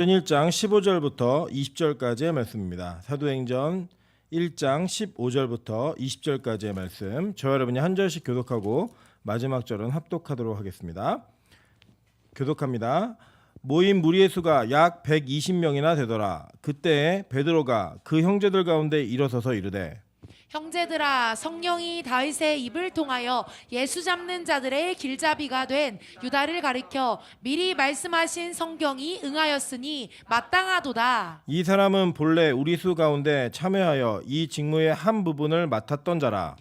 1장 15절부터 20절까지의 말씀입니다. 사도행전 1장 15절부터 20절까지의 말씀, 저와 여러분이 한 절씩 교독하고 마지막 절은 합독하도록 하겠습니다. 교독합니다. 모인 무리의 수가 약 120명이나 되더라. 그때 베드로가 그 형제들 가운데 일어서서 이르되, 형제들아, 성령이 다윗의 입을 통하여 예수 잡는 자들의 길잡이가 된 유다를 가리켜 미리 말씀하신 성경이 응하였으니 마땅하도다. 이 사람은 본래 우리 수 가운데 참여하여 이 직무의 한 부분을 맡았던 자라.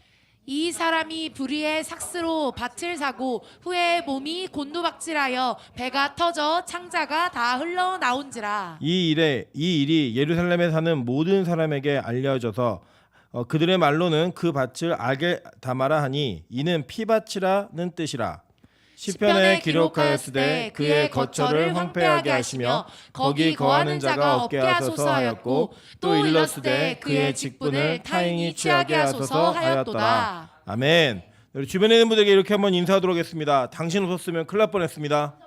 이 사람이 불의의 삭스로 밭을 사고 후에 몸이 곤두박질하여 배가 터져 창자가 다 흘러나온지라. 이 일이 예루살렘에 사는 모든 사람에게 알려져서 그들의 말로는 그 밭을 악에 담아라 하니 이는 피밭이라는 뜻이라. 시편에 기록하였으되 그의 거처를 황폐하게 하시며 거기 거하는 자가 없게 하소서 하였고, 또 일렀으되 그의 직분을 타인이 취하게 하소서 하였도다. 아멘. 우리 주변에 있는 분들에게 이렇게 한번 인사하도록 하겠습니다. 당신 없었으면 큰일 날 뻔했습니다.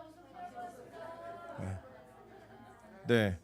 네.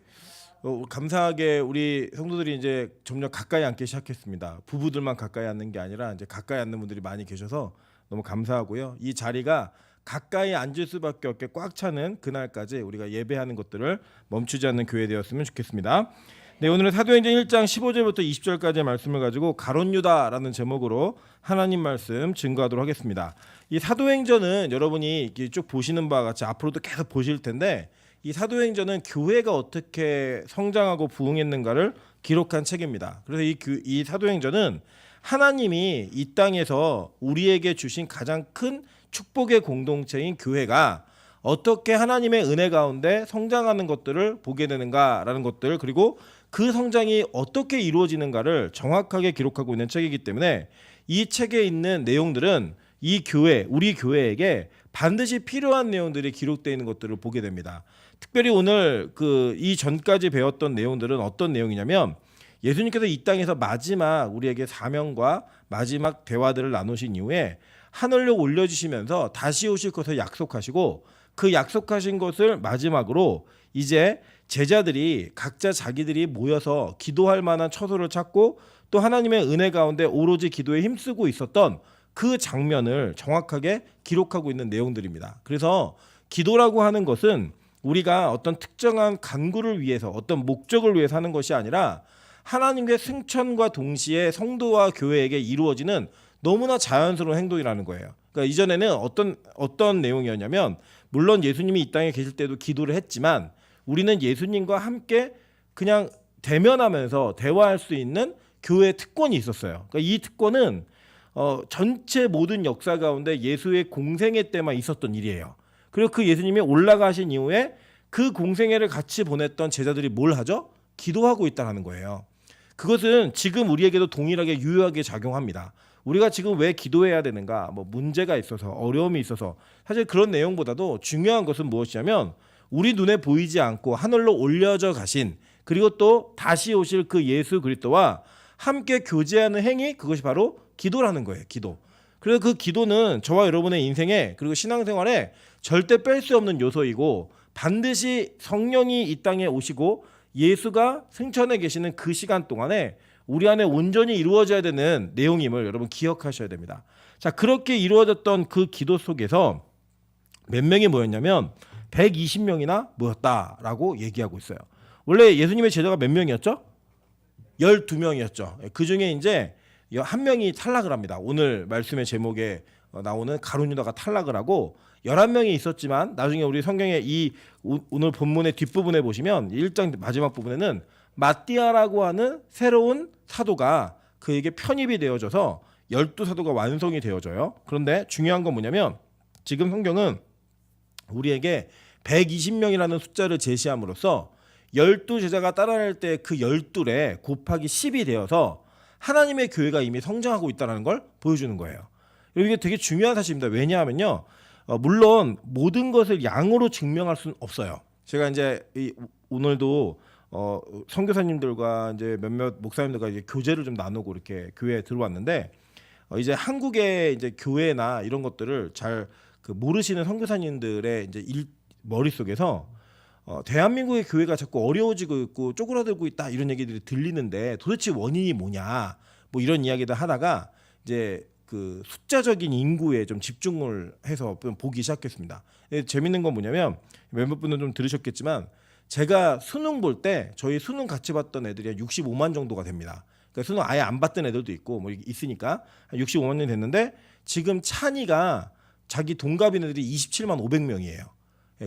감사하게 우리 성도들이 이제 점점 가까이 앉기 시작했습니다. 부부들만 가까이 앉는 게 아니라 이제 가까이 앉는 분들이 많이 계셔서 너무 감사하고요. 이 자리가 가까이 앉을 수밖에 없게 꽉 차는 그날까지 우리가 예배하는 것들을 멈추지 않는 교회 되었으면 좋겠습니다. 네, 오늘은 사도행전 1장 15절부터 20절까지의 말씀을 가지고 가론유다라는 제목으로 하나님 말씀 증거하도록 하겠습니다. 이 사도행전은 여러분이 쭉 보시는 바와 같이 앞으로도 계속 보실 텐데, 이 사도행전은 교회가 어떻게 성장하고 부흥했는가를 기록한 책입니다. 그래서 이 사도행전은 하나님이 이 땅에서 우리에게 주신 가장 큰 축복의 공동체인 교회가 어떻게 하나님의 은혜 가운데 성장하는 것들을 보게 되는가라는 것들, 그리고 그 성장이 어떻게 이루어지는가를 정확하게 기록하고 있는 책이기 때문에 이 책에 있는 내용들은 이 교회, 우리 교회에게 반드시 필요한 내용들이 기록되어 있는 것들을 보게 됩니다. 특별히 오늘 이 전까지 배웠던 내용들은 어떤 내용이냐면, 예수님께서 이 땅에서 마지막 우리에게 사명과 마지막 대화들을 나누신 이후에 하늘로 올려주시면서 다시 오실 것을 약속하시고, 그 약속하신 것을 마지막으로 이제 제자들이 각자 자기들이 모여서 기도할 만한 처소를 찾고 또 하나님의 은혜 가운데 오로지 기도에 힘쓰고 있었던 그 장면을 정확하게 기록하고 있는 내용들입니다. 그래서 기도라고 하는 것은 우리가 어떤 특정한 간구를 위해서 어떤 목적을 위해서 하는 것이 아니라 하나님의 승천과 동시에 성도와 교회에게 이루어지는 너무나 자연스러운 행동이라는 거예요. 그러니까 이전에는 어떤 내용이었냐면, 물론 예수님이 이 땅에 계실 때도 기도를 했지만 우리는 예수님과 함께 그냥 대면하면서 대화할 수 있는 교회 특권이 있었어요. 그러니까 이 특권은 전체 모든 역사 가운데 예수의 공생애 때만 있었던 일이에요. 그리고 그 예수님이 올라가신 이후에 그 공생애를 같이 보냈던 제자들이 뭘 하죠? 기도하고 있다는 거예요. 그것은 지금 우리에게도 동일하게 유효하게 작용합니다. 우리가 지금 왜 기도해야 되는가? 문제가 있어서, 어려움이 있어서, 사실 그런 내용보다도 중요한 것은 무엇이냐면, 우리 눈에 보이지 않고 하늘로 올려져 가신, 그리고 또 다시 오실 그 예수 그리스도와 함께 교제하는 행위, 그것이 바로 기도라는 거예요. 기도. 그래서 그 기도는 저와 여러분의 인생에, 그리고 신앙생활에 절대 뺄 수 없는 요소이고, 반드시 성령이 이 땅에 오시고 예수가 승천해 계시는 그 시간 동안에 우리 안에 온전히 이루어져야 되는 내용임을 여러분 기억하셔야 됩니다. 자, 그렇게 이루어졌던 그 기도 속에서 몇 명이 모였냐면 120명이나 모였다라고 얘기하고 있어요. 원래 예수님의 제자가 몇 명이었죠? 12명이었죠. 그 중에 이제 한 명이 탈락을 합니다. 오늘 말씀의 제목에 나오는 가룟유다가 탈락을 하고 11명이 있었지만, 나중에 우리 성경의 오늘 본문의 뒷부분에 보시면 1장 마지막 부분에는 마띠아라고 하는 새로운 사도가 그에게 편입이 되어져서 12사도가 완성이 되어져요. 그런데 중요한 건 뭐냐면, 지금 성경은 우리에게 120명이라는 숫자를 제시함으로써 12제자가 따라할 때 그 12에 곱하기 10이 되어서 하나님의 교회가 이미 성장하고 있다는 걸 보여주는 거예요. 이게 되게 중요한 사실입니다. 왜냐하면요, 물론 모든 것을 양으로 증명할 수는 없어요. 제가 이제 오늘도 선교사님들과 이제 몇몇 목사님들과 이제 교제를 좀 나누고 이렇게 교회에 들어왔는데, 이제 한국의 이제 교회나 이런 것들을 잘 모르시는 선교사님들의 이제 머릿속에서 대한민국의 교회가 자꾸 어려워지고 있고 쪼그라들고 있다 이런 얘기들이 들리는데 도대체 원인이 뭐냐 뭐 이런 이야기들 하다가 이제 그 숫자적인 인구에 좀 집중을 해서 좀 보기 시작했습니다. 재밌는 건 뭐냐면 몇몇 분은 좀 들으셨겠지만 제가 수능 볼 때 저희 수능 같이 봤던 애들이 한 65만 정도가 됩니다. 그러니까 수능 아예 안 봤던 애들도 있고 뭐 있으니까 한 65만 명이 됐는데 지금 찬이가 자기 동갑인 애들이 27만 500명이에요.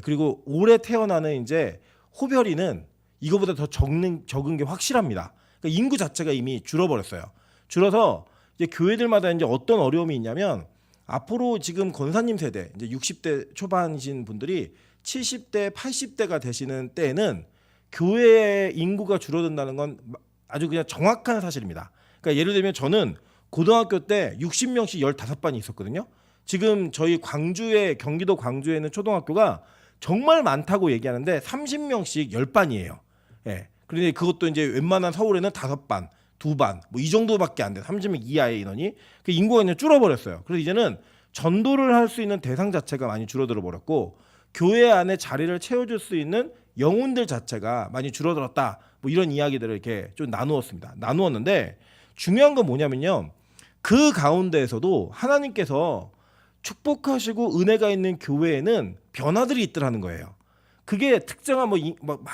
그리고 올해 태어나는 이제 호별이는 이거보다 더 적은 게 확실합니다. 그러니까 인구 자체가 이미 줄어버렸어요. 줄어서 이제 교회들마다 이제 어떤 어려움이 있냐면 앞으로 지금 권사님 세대 이제 60대 초반이신 분들이 70대, 80대가 되시는 때에는 교회의 인구가 줄어든다는 건 아주 그냥 정확한 사실입니다. 그러니까 예를 들면 저는 고등학교 때 60명씩 15반이 있었거든요. 지금 저희 경기도 광주에는 초등학교가 정말 많다고 얘기하는데 30명씩 10반이에요. 예. 그런데 그것도 이제 웬만한 서울에는 5반, 2반 뭐 이 정도밖에 안 돼. 30명 이하의 인원이. 그 인구가 그냥 줄어버렸어요. 그래서 이제는 전도를 할 수 있는 대상 자체가 많이 줄어들어 버렸고 교회 안에 자리를 채워줄 수 있는 영혼들 자체가 많이 줄어들었다. 뭐 이런 이야기들을 이렇게 좀 나누었는데 중요한 건 뭐냐면요. 그 가운데에서도 하나님께서 축복하시고 은혜가 있는 교회에는 변화들이 있더라는 거예요. 그게 특정한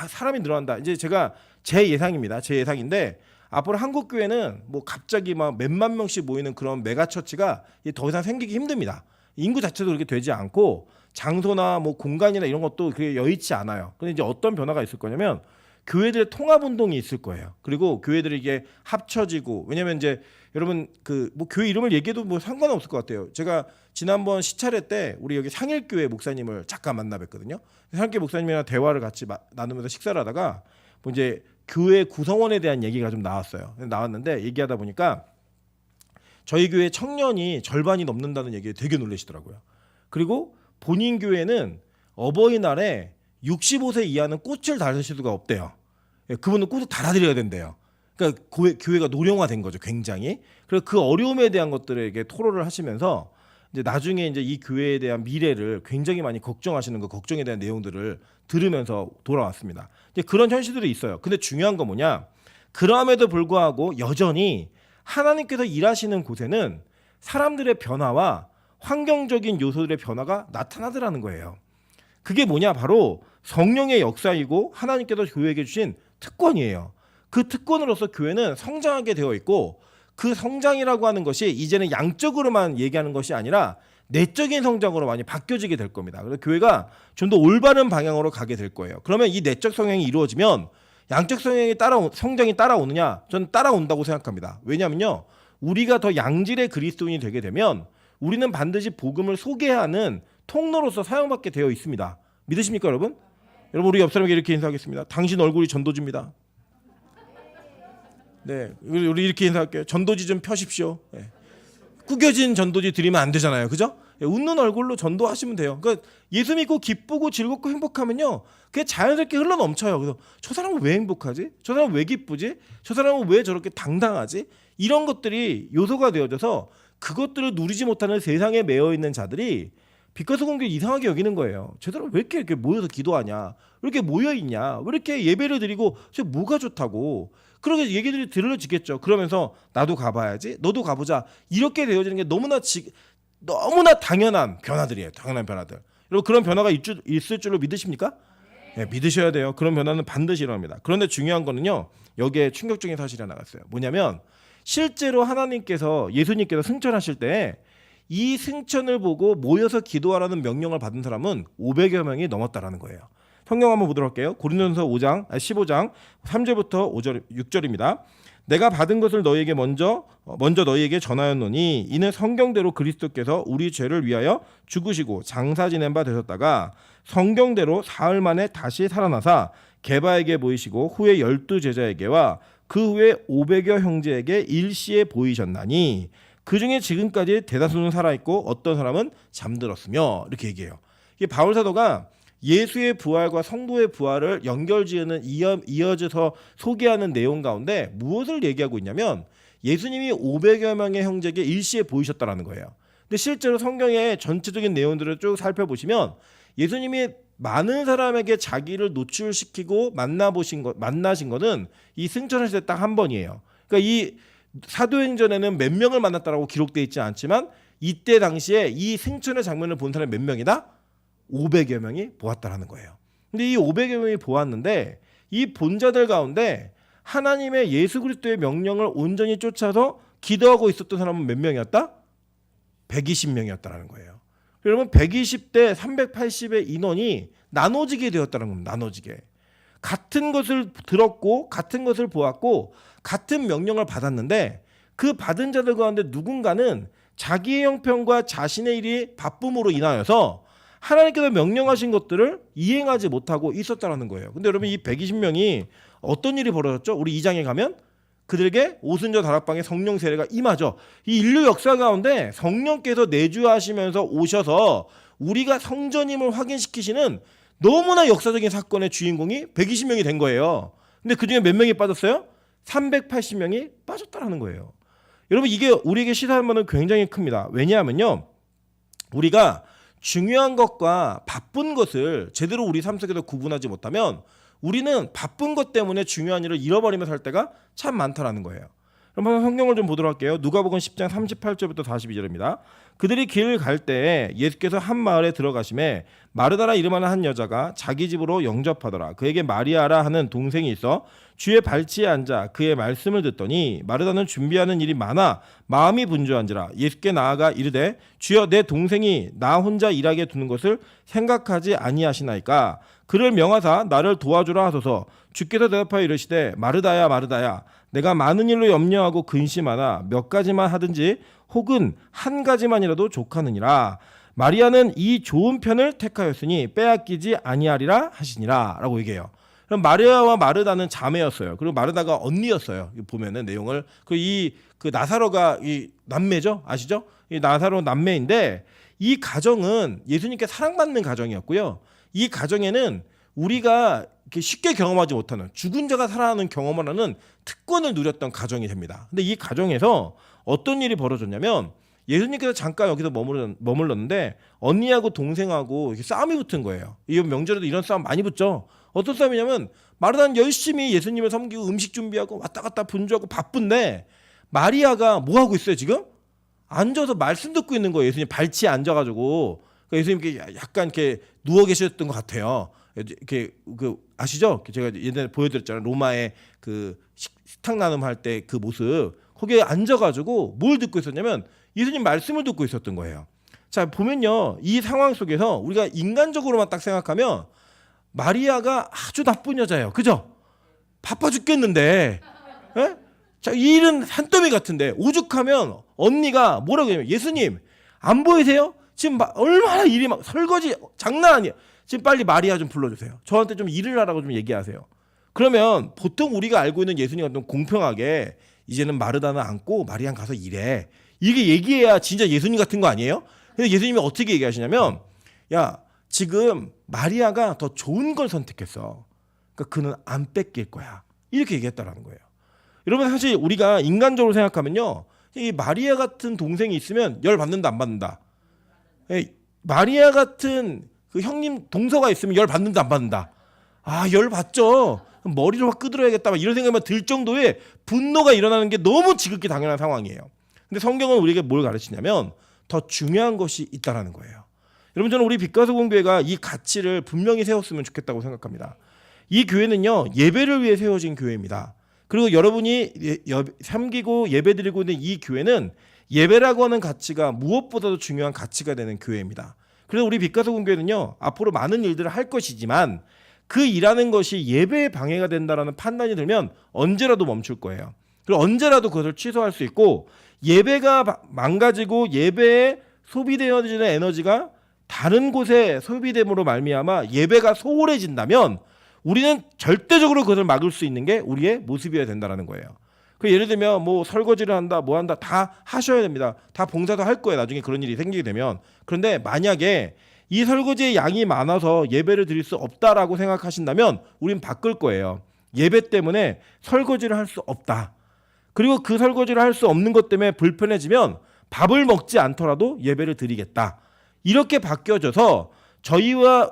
사람이 늘어난다. 이제 제가 제 예상입니다. 제 예상인데 앞으로 한국 교회는 뭐 갑자기 막 몇만 명씩 모이는 그런 메가처치가 더 이상 생기기 힘듭니다. 인구 자체도 그렇게 되지 않고 장소나 뭐 공간이나 이런 것도 그게 여의치 않아요. 근데 이제 어떤 변화가 있을 거냐면 교회들의 통합 운동이 있을 거예요. 그리고 교회들이 이게 합쳐지고 왜냐면 이제 여러분 그 뭐 교회 이름을 얘기해도 뭐 상관은 없을 것 같아요. 제가 지난번 시차례 때 우리 여기 상일교회 목사님을 잠깐 만나 뵀거든요. 상일교회 목사님이랑 대화를 같이 나누면서 식사를 하다가 뭐 이제 교회 구성원에 대한 얘기가 좀 나왔는데 얘기하다 보니까 저희 교회 청년이 절반이 넘는다는 얘기에 되게 놀라시더라고요. 그리고 본인 교회는 어버이날에 65세 이하는 꽃을 달으실 수가 없대요. 그분은 꽃을 달아드려야 된대요. 그러니까 교회가 노령화된 거죠, 굉장히. 그래서 그 어려움에 대한 것들에게 토로를 하시면서 이제 나중에 이제 이 교회에 대한 미래를 굉장히 많이 걱정하시는 그 걱정에 대한 내용들을 들으면서 돌아왔습니다. 이제 그런 현실들이 있어요. 근데 중요한 건 뭐냐? 그럼에도 불구하고 여전히 하나님께서 일하시는 곳에는 사람들의 변화와 환경적인 요소들의 변화가 나타나더라는 거예요. 그게 뭐냐? 바로 성령의 역사이고 하나님께서 교회에게 주신 특권이에요. 그 특권으로서 교회는 성장하게 되어 있고 그 성장이라고 하는 것이 이제는 양적으로만 얘기하는 것이 아니라 내적인 성장으로 많이 바뀌어지게 될 겁니다. 그래서 교회가 좀 더 올바른 방향으로 가게 될 거예요. 그러면 이 내적 성향이 이루어지면 양적 성장이 따라오느냐? 저는 따라온다고 생각합니다. 왜냐하면요. 우리가 더 양질의 그리스도인이 되게 되면 우리는 반드시 복음을 소개하는 통로로서 사용받게 되어 있습니다. 믿으십니까, 여러분? 여러분 우리 옆 사람에게 이렇게 인사하겠습니다. 당신 얼굴이 전도지입니다. 네, 우리 이렇게 인사할게요. 전도지 좀 펴십시오. 네. 구겨진 전도지 드리면 안 되잖아요, 그죠? 웃는 얼굴로 전도하시면 돼요. 그러니까 예수 믿고 기쁘고 즐겁고 행복하면요, 그게 자연스럽게 흘러 넘쳐요. 그래서 저 사람은 왜 행복하지? 저 사람은 왜 기쁘지? 저 사람은 왜 저렇게 당당하지? 이런 것들이 요소가 되어져서 그것들을 누리지 못하는 세상에 매여 있는 자들이 빛과 소금을 이상하게 여기는 거예요. 저 사람 왜 이렇게 모여서 기도하냐? 왜 이렇게 모여 있냐? 왜 이렇게 예배를 드리고 저 뭐가 좋다고? 그렇게 얘기들이 들려지겠죠. 그러면서 나도 가봐야지, 너도 가보자. 이렇게 되어지는 게 너무나 당연한 변화들이에요. 당연한 변화들. 여러분 그런 변화가 있을 줄로 믿으십니까? 네, 믿으셔야 돼요. 그런 변화는 반드시 일어납니다. 그런데 중요한 거는요. 여기에 충격적인 사실이 하나 나왔어요. 뭐냐면 실제로 하나님께서 예수님께서 승천하실 때 이 승천을 보고 모여서 기도하라는 명령을 받은 사람은 500여 명이 넘었다라는 거예요. 성경 한번 보도록 할게요. 고린도전서 15장 3절부터 6절입니다. 내가 받은 것을 너희에게 먼저 너희에게 전하였노니 이는 성경대로 그리스도께서 우리 죄를 위하여 죽으시고 장사 지낸 바 되셨다가 성경대로 사흘 만에 다시 살아나사 게바에게 보이시고 후에 12제자에게와 그 후에 500여 형제에게 일시에 보이셨나니 그중에 지금까지 대다수는 살아있고 어떤 사람은 잠들었으며 이렇게 얘기해요. 이게 바울 사도가 예수의 부활과 성도의 부활을 연결지으는 이어져서 소개하는 내용 가운데 무엇을 얘기하고 있냐면 예수님이 500여 명의 형제에게 일시에 보이셨다라는 거예요. 근데 실제로 성경의 전체적인 내용들을 쭉 살펴보시면 예수님이 많은 사람에게 자기를 노출시키고 만나신 거는 이 승천하실 때 딱 한 번이에요. 그러니까 이 사도행전에는 몇 명을 만났다라고 기록되어 있지 않지만 이때 당시에 이 승천의 장면을 본 사람이 몇 명이다? 500여 명이 보았다라는 거예요. 근데 이 500여 명이 보았는데 이 본자들 가운데 하나님의 예수 그리스도의 명령을 온전히 쫓아서 기도하고 있었던 사람은 몇 명이었다? 120명이었다라는 거예요. 여러분 120대 380의 인원이 나눠지게 되었다는 겁니다. 나눠지게. 같은 것을 들었고 같은 것을 보았고 같은 명령을 받았는데 그 받은 자들 가운데 누군가는 자기의 형편과 자신의 일이 바쁨으로 인하여서 하나님께서 명령하신 것들을 이행하지 못하고 있었다는 거예요. 근데 여러분 이 120명이 어떤 일이 벌어졌죠? 우리 2장에 가면 그들에게 오순절 다락방에 성령 세례가 임하죠. 이 인류 역사 가운데 성령께서 내주하시면서 오셔서 우리가 성전임을 확인시키시는 너무나 역사적인 사건의 주인공이 120명이 된 거예요. 근데 그중에 몇 명이 빠졌어요? 380명이 빠졌다라는 거예요. 여러분 이게 우리에게 시사할 바는 굉장히 큽니다. 왜냐하면요. 우리가 중요한 것과 바쁜 것을 제대로 우리 삶 속에서 구분하지 못하면 우리는 바쁜 것 때문에 중요한 일을 잃어버리며 살 때가 참 많다라는 거예요. 그럼 한번 성경을 좀 보도록 할게요. 누가복음 10장 38절부터 42절입니다. 그들이 길 갈 때에 예수께서 한 마을에 들어가심에 마르다라 이름하는 한 여자가 자기 집으로 영접하더라. 그에게 마리아라 하는 동생이 있어 주의 발치에 앉아 그의 말씀을 듣더니 마르다는 준비하는 일이 많아 마음이 분주한지라. 예수께 나아가 이르되 주여 내 동생이 나 혼자 일하게 두는 것을 생각하지 아니하시나이까. 그를 명하사 나를 도와주라 하소서. 주께서 대답하여 이르시되 마르다야 마르다야 내가 많은 일로 염려하고 근심하나 몇 가지만 하든지 혹은 한 가지만이라도 족하느니라. 마리아는 이 좋은 편을 택하였으니 빼앗기지 아니하리라 하시니라 라고 얘기해요. 그럼 마리아와 마르다는 자매였어요. 그리고 마르다가 언니였어요. 보면은 내용을 그 나사로가 이 남매죠, 아시죠? 이 나사로 남매인데 이 가정은 예수님께 사랑받는 가정이었고요. 이 가정에는 우리가 이렇게 쉽게 경험하지 못하는 죽은 자가 살아나는 경험을 하는 특권을 누렸던 가정이 됩니다. 근데 이 가정에서 어떤 일이 벌어졌냐면 예수님께서 잠깐 여기서 머물렀는데 언니하고 동생하고 이렇게 싸움이 붙은 거예요. 이 명절에도 이런 싸움 많이 붙죠. 어떤 싸움이냐면 마르다는 열심히 예수님을 섬기고 음식 준비하고 왔다 갔다 분주하고 바쁜데 마리아가 뭐 하고 있어요 지금? 앉아서 말씀 듣고 있는 거예요. 예수님 발치에 앉아가지고 그러니까 예수님께 약간 이렇게 누워 계셨던 것 같아요. 이렇게 아시죠? 제가 예전에 보여드렸잖아요. 로마의 그 식탁 나눔 할 때 그 모습 거기에 앉아가지고 뭘 듣고 있었냐면 예수님 말씀을 듣고 있었던 거예요. 자 보면요 이 상황 속에서 우리가 인간적으로만 딱 생각하면 마리아가 아주 나쁜 여자예요. 그죠? 바빠 죽겠는데 에? 자, 이 일은 산더미 같은데 오죽하면 언니가 뭐라고 해요? 예수님 안 보이세요? 지금 얼마나 일이 막 설거지 장난 아니에요. 지금 빨리 마리아 좀 불러주세요. 저한테 좀 일을 하라고 좀 얘기하세요. 그러면 보통 우리가 알고 있는 예수님과 좀 공평하게 이제는 마르다는 앉고 마리아는 가서 일해. 이게 얘기해야 진짜 예수님 같은 거 아니에요? 근데 예수님이 어떻게 얘기하시냐면 야 지금 마리아가 더 좋은 걸 선택했어. 그러니까 그는 안 뺏길 거야. 이렇게 얘기했다라는 거예요. 여러분 사실 우리가 인간적으로 생각하면요. 이 마리아 같은 동생이 있으면 열 받는다 안 받는다. 마리아 같은 그 형님 동서가 있으면 열 받는다 안 받는다. 아 열 받죠. 머리를 확 끄드러야겠다 이런 생각만 들 정도의 분노가 일어나는 게 너무 지극히 당연한 상황이에요. 근데 성경은 우리에게 뭘 가르치냐면 더 중요한 것이 있다라는 거예요. 여러분 저는 우리 빛과소금교회가 이 가치를 분명히 세웠으면 좋겠다고 생각합니다. 이 교회는요 예배를 위해 세워진 교회입니다. 그리고 여러분이 섬기고 예배드리고 있는 이 교회는 예배라고 하는 가치가 무엇보다도 중요한 가치가 되는 교회입니다. 그래서 우리 빛과소금교회는요 앞으로 많은 일들을 할 것이지만 그 일하는 것이 예배에 방해가 된다라는 판단이 들면 언제라도 멈출 거예요. 그리고 언제라도 그것을 취소할 수 있고 예배가 망가지고 예배에 소비되어지는 에너지가 다른 곳에 소비됨으로 말미암아 예배가 소홀해진다면 우리는 절대적으로 그것을 막을 수 있는 게 우리의 모습이어야 된다는 거예요. 그 예를 들면 뭐 설거지를 한다 뭐 한다 다 하셔야 됩니다. 다 봉사도 할 거예요. 나중에 그런 일이 생기게 되면. 그런데 만약에 이 설거지의 양이 많아서 예배를 드릴 수 없다라고 생각하신다면 우린 바꿀 거예요. 예배 때문에 설거지를 할 수 없다. 그리고 그 설거지를 할 수 없는 것 때문에 불편해지면 밥을 먹지 않더라도 예배를 드리겠다. 이렇게 바뀌어져서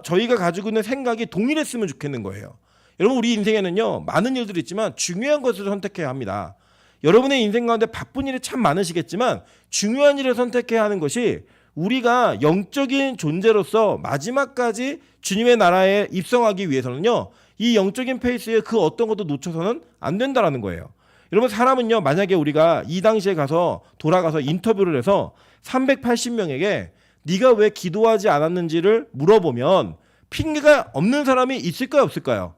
저희가 가지고 있는 생각이 동일했으면 좋겠는 거예요. 여러분 우리 인생에는요 많은 일들이 있지만 중요한 것을 선택해야 합니다. 여러분의 인생 가운데 바쁜 일이 참 많으시겠지만 중요한 일을 선택해야 하는 것이 우리가 영적인 존재로서 마지막까지 주님의 나라에 입성하기 위해서는요 이 영적인 페이스에 그 어떤 것도 놓쳐서는 안 된다라는 거예요. 여러분 사람은요 만약에 우리가 이 당시에 가서 돌아가서 인터뷰를 해서 380명에게 네가 왜 기도하지 않았는지를 물어보면 핑계가 없는 사람이 있을까요 없을까요?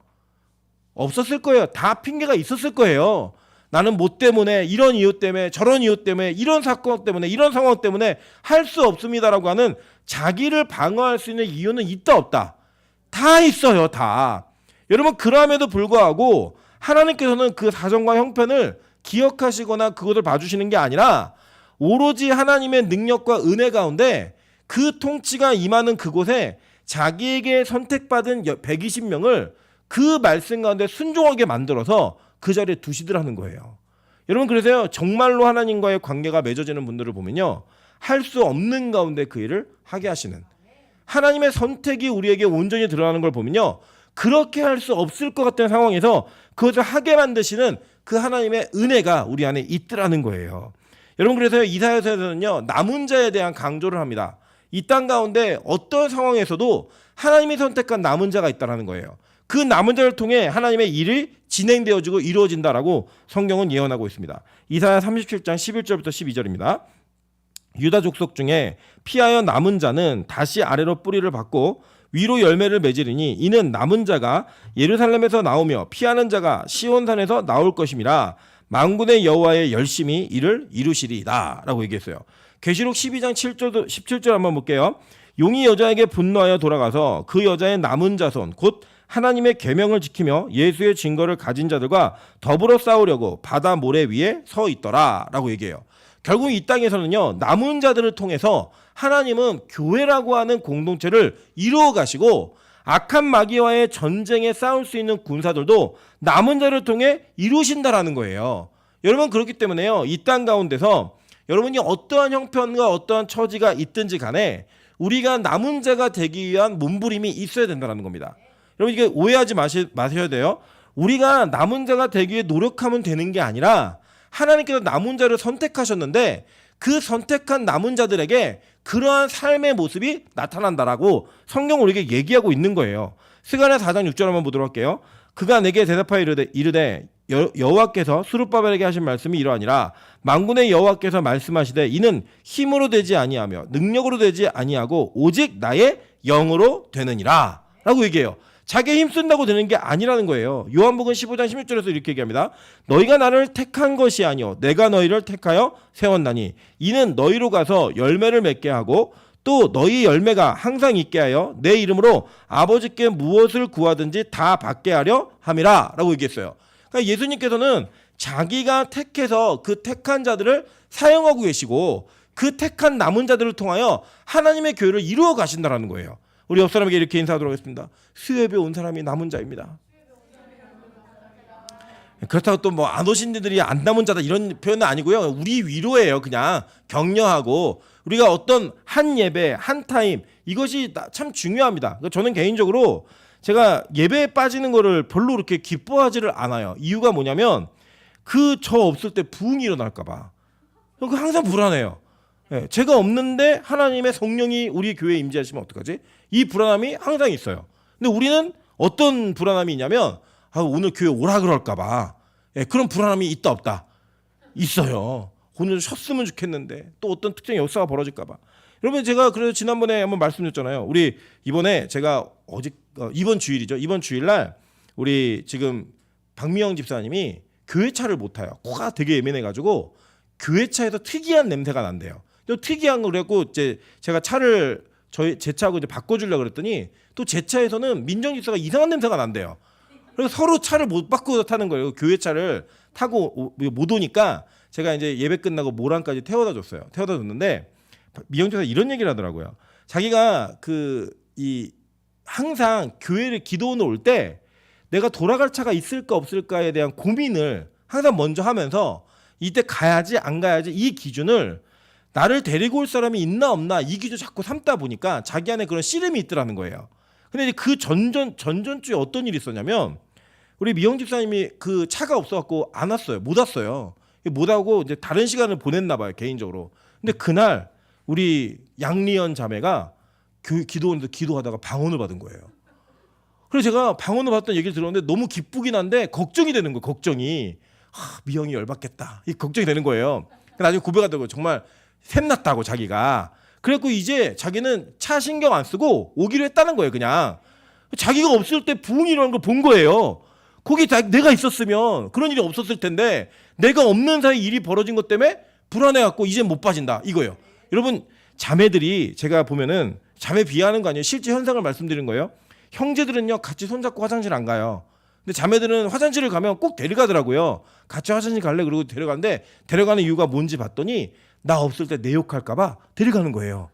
없었을 거예요. 다 핑계가 있었을 거예요. 나는 뭐 때문에 이런 이유 때문에 저런 이유 때문에 이런 사건 때문에 이런 상황 때문에 할 수 없습니다라고 하는 자기를 방어할 수 있는 이유는 있다 없다. 다 있어요. 다. 여러분 그럼에도 불구하고 하나님께서는 그 사정과 형편을 기억하시거나 그것을 봐주시는 게 아니라 오로지 하나님의 능력과 은혜 가운데 그 통치가 임하는 그곳에 자기에게 선택받은 120명을 그 말씀 가운데 순종하게 만들어서 그 자리에 두시더라는 거예요. 여러분 그래서요 정말로 하나님과의 관계가 맺어지는 분들을 보면요 할 수 없는 가운데 그 일을 하게 하시는 하나님의 선택이 우리에게 온전히 드러나는 걸 보면요 그렇게 할 수 없을 것 같은 상황에서 그것을 하게 만드시는 그 하나님의 은혜가 우리 안에 있더라는 거예요. 여러분 그래서 이사야서에서는요 남은 자에 대한 강조를 합니다. 이 땅 가운데 어떤 상황에서도 하나님이 선택한 남은 자가 있다는 거예요. 그 남은 자를 통해 하나님의 일이 진행되어지고 이루어진다라고 성경은 예언하고 있습니다. 이사야 37장 11절부터 12절입니다. 유다 족속 중에 피하여 남은 자는 다시 아래로 뿌리를 받고 위로 열매를 맺으리니 이는 남은 자가 예루살렘에서 나오며 피하는 자가 시온산에서 나올 것임이라 만군의 여호와의 열심히 이를 이루시리이다 라고 얘기했어요. 계시록 12장 17절 한번 볼게요. 용이 여자에게 분노하여 돌아가서 그 여자의 남은 자손 곧 하나님의 계명을 지키며 예수의 증거를 가진 자들과 더불어 싸우려고 바다 모래 위에 서 있더라 라고 얘기해요. 결국 이 땅에서는요 남은 자들을 통해서 하나님은 교회라고 하는 공동체를 이루어 가시고 악한 마귀와의 전쟁에 싸울 수 있는 군사들도 남은 자를 통해 이루신다라는 거예요. 여러분 그렇기 때문에요 이 땅 가운데서 여러분이 어떠한 형편과 어떠한 처지가 있든지 간에 우리가 남은 자가 되기 위한 몸부림이 있어야 된다는 겁니다. 여러분 이게 오해하지 마셔야 돼요. 우리가 남은 자가 되기 위해 노력하면 되는 게 아니라 하나님께서 남은 자를 선택하셨는데 그 선택한 남은 자들에게 그러한 삶의 모습이 나타난다라고 성경은 우리에게 얘기하고 있는 거예요. 스가랴 4장 6절 한번 보도록 할게요. 그가 내게 대답하여 이르되 여호와께서 스룹바벨에게 하신 말씀이 이러하니라 만군의 여호와께서 말씀하시되 이는 힘으로 되지 아니하며 능력으로 되지 아니하고 오직 나의 영으로 되느니라 라고 얘기해요. 자기 힘쓴다고 되는 게 아니라는 거예요. 요한복음 15장 16절에서 이렇게 얘기합니다. 너희가 나를 택한 것이 아니요 내가 너희를 택하여 세웠나니 이는 너희로 가서 열매를 맺게 하고 또 너희 열매가 항상 있게 하여 내 이름으로 아버지께 무엇을 구하든지 다 받게 하려 함이라 라고 얘기했어요. 그러니까 예수님께서는 자기가 택해서 그 택한 자들을 사용하고 계시고 그 택한 남은 자들을 통하여 하나님의 교회를 이루어 가신다라는 거예요. 우리 옆 사람에게 이렇게 인사하도록 하겠습니다. 수협에 온 사람이 남은 자입니다. 그렇다고 또 뭐 안 오신 분들이 안 남은 자다 이런 표현은 아니고요. 우리 위로예요. 그냥 격려하고 우리가 어떤 한 예배, 한 타임 이것이 참 중요합니다. 저는 개인적으로 제가 예배에 빠지는 거를 별로 그렇게 기뻐하지를 않아요. 이유가 뭐냐면 그 저 없을 때 부흥이 일어날까 봐. 항상 불안해요. 제가 없는데 하나님의 성령이 우리 교회에 임재하시면 어떡하지? 이 불안함이 항상 있어요. 근데 우리는 어떤 불안함이 있냐면 오늘 교회 오라 그럴까 봐. 그런 불안함이 있다 없다? 있어요. 오늘 쉬었으면 좋겠는데 또 어떤 특정 역사가 벌어질까 봐. 여러분 제가 그래서 지난번에 한번 말씀드렸잖아요. 우리 이번에 제가 이번 주일이죠. 이번 주일날 우리 지금 박미영 집사님이 교회 차를 못 타요. 코가 되게 예민해가지고 교회 차에서 특이한 냄새가 난대요. 또 특이한 거 그래갖고 이제 제가 차를 제 차하고 이제 바꿔주려고 그랬더니 또 제 차에서는 민정 집사가 이상한 냄새가 난대요. 그래서 서로 차를 못 바꿔서 타는 거예요. 교회 차를 타고 못 오니까 제가 이제 예배 끝나고 모란까지 태워다 줬어요. 태워다 줬는데 미영 집사가 이런 얘기를 하더라고요. 자기가 항상 교회를 기도원을 올 때 내가 돌아갈 차가 있을까 없을까에 대한 고민을 항상 먼저 하면서 이때 가야지 안 가야지 이 기준을 나를 데리고 올 사람이 있나 없나 이 기준 자꾸 삼다 보니까 자기 안에 그런 씨름이 있더라는 거예요. 근데 이제 그 전전주에 어떤 일이 있었냐면 우리 미영 집사님이 그 차가 없어갖고 안 왔어요. 못 왔어요. 못 하고 이제 다른 시간을 보냈나 봐요, 개인적으로. 근데 그날 우리 양리연 자매가 기도원에서 기도하다가 방언을 받은 거예요. 그래서 제가 방언을 받던 얘기를 들었는데 너무 기쁘긴 한데 걱정이 되는 거예요. 걱정이. 미영이 열받겠다. 이 걱정이 되는 거예요. 나중에 고백하더라고요. 정말 샘났다고 자기가. 그래갖고 이제 자기는 차 신경 안 쓰고 오기로 했다는 거예요. 그냥 자기가 없을 때 부흥이라는 걸 본 거예요. 거기 내가 있었으면 그런 일이 없었을 텐데 내가 없는 사이 일이 벌어진 것 때문에 불안해갖고 이제 못 빠진다 이거예요. 여러분 자매들이 제가 보면은 자매 비하하는 거 아니에요. 실제 현상을 말씀드리는 거예요. 형제들은요 같이 손잡고 화장실 안 가요. 근데 자매들은 화장실을 가면 꼭 데려가더라고요. 같이 화장실 갈래? 그러고 데려가는데 데려가는 이유가 뭔지 봤더니 나 없을 때 내 욕할까봐 데려가는 거예요.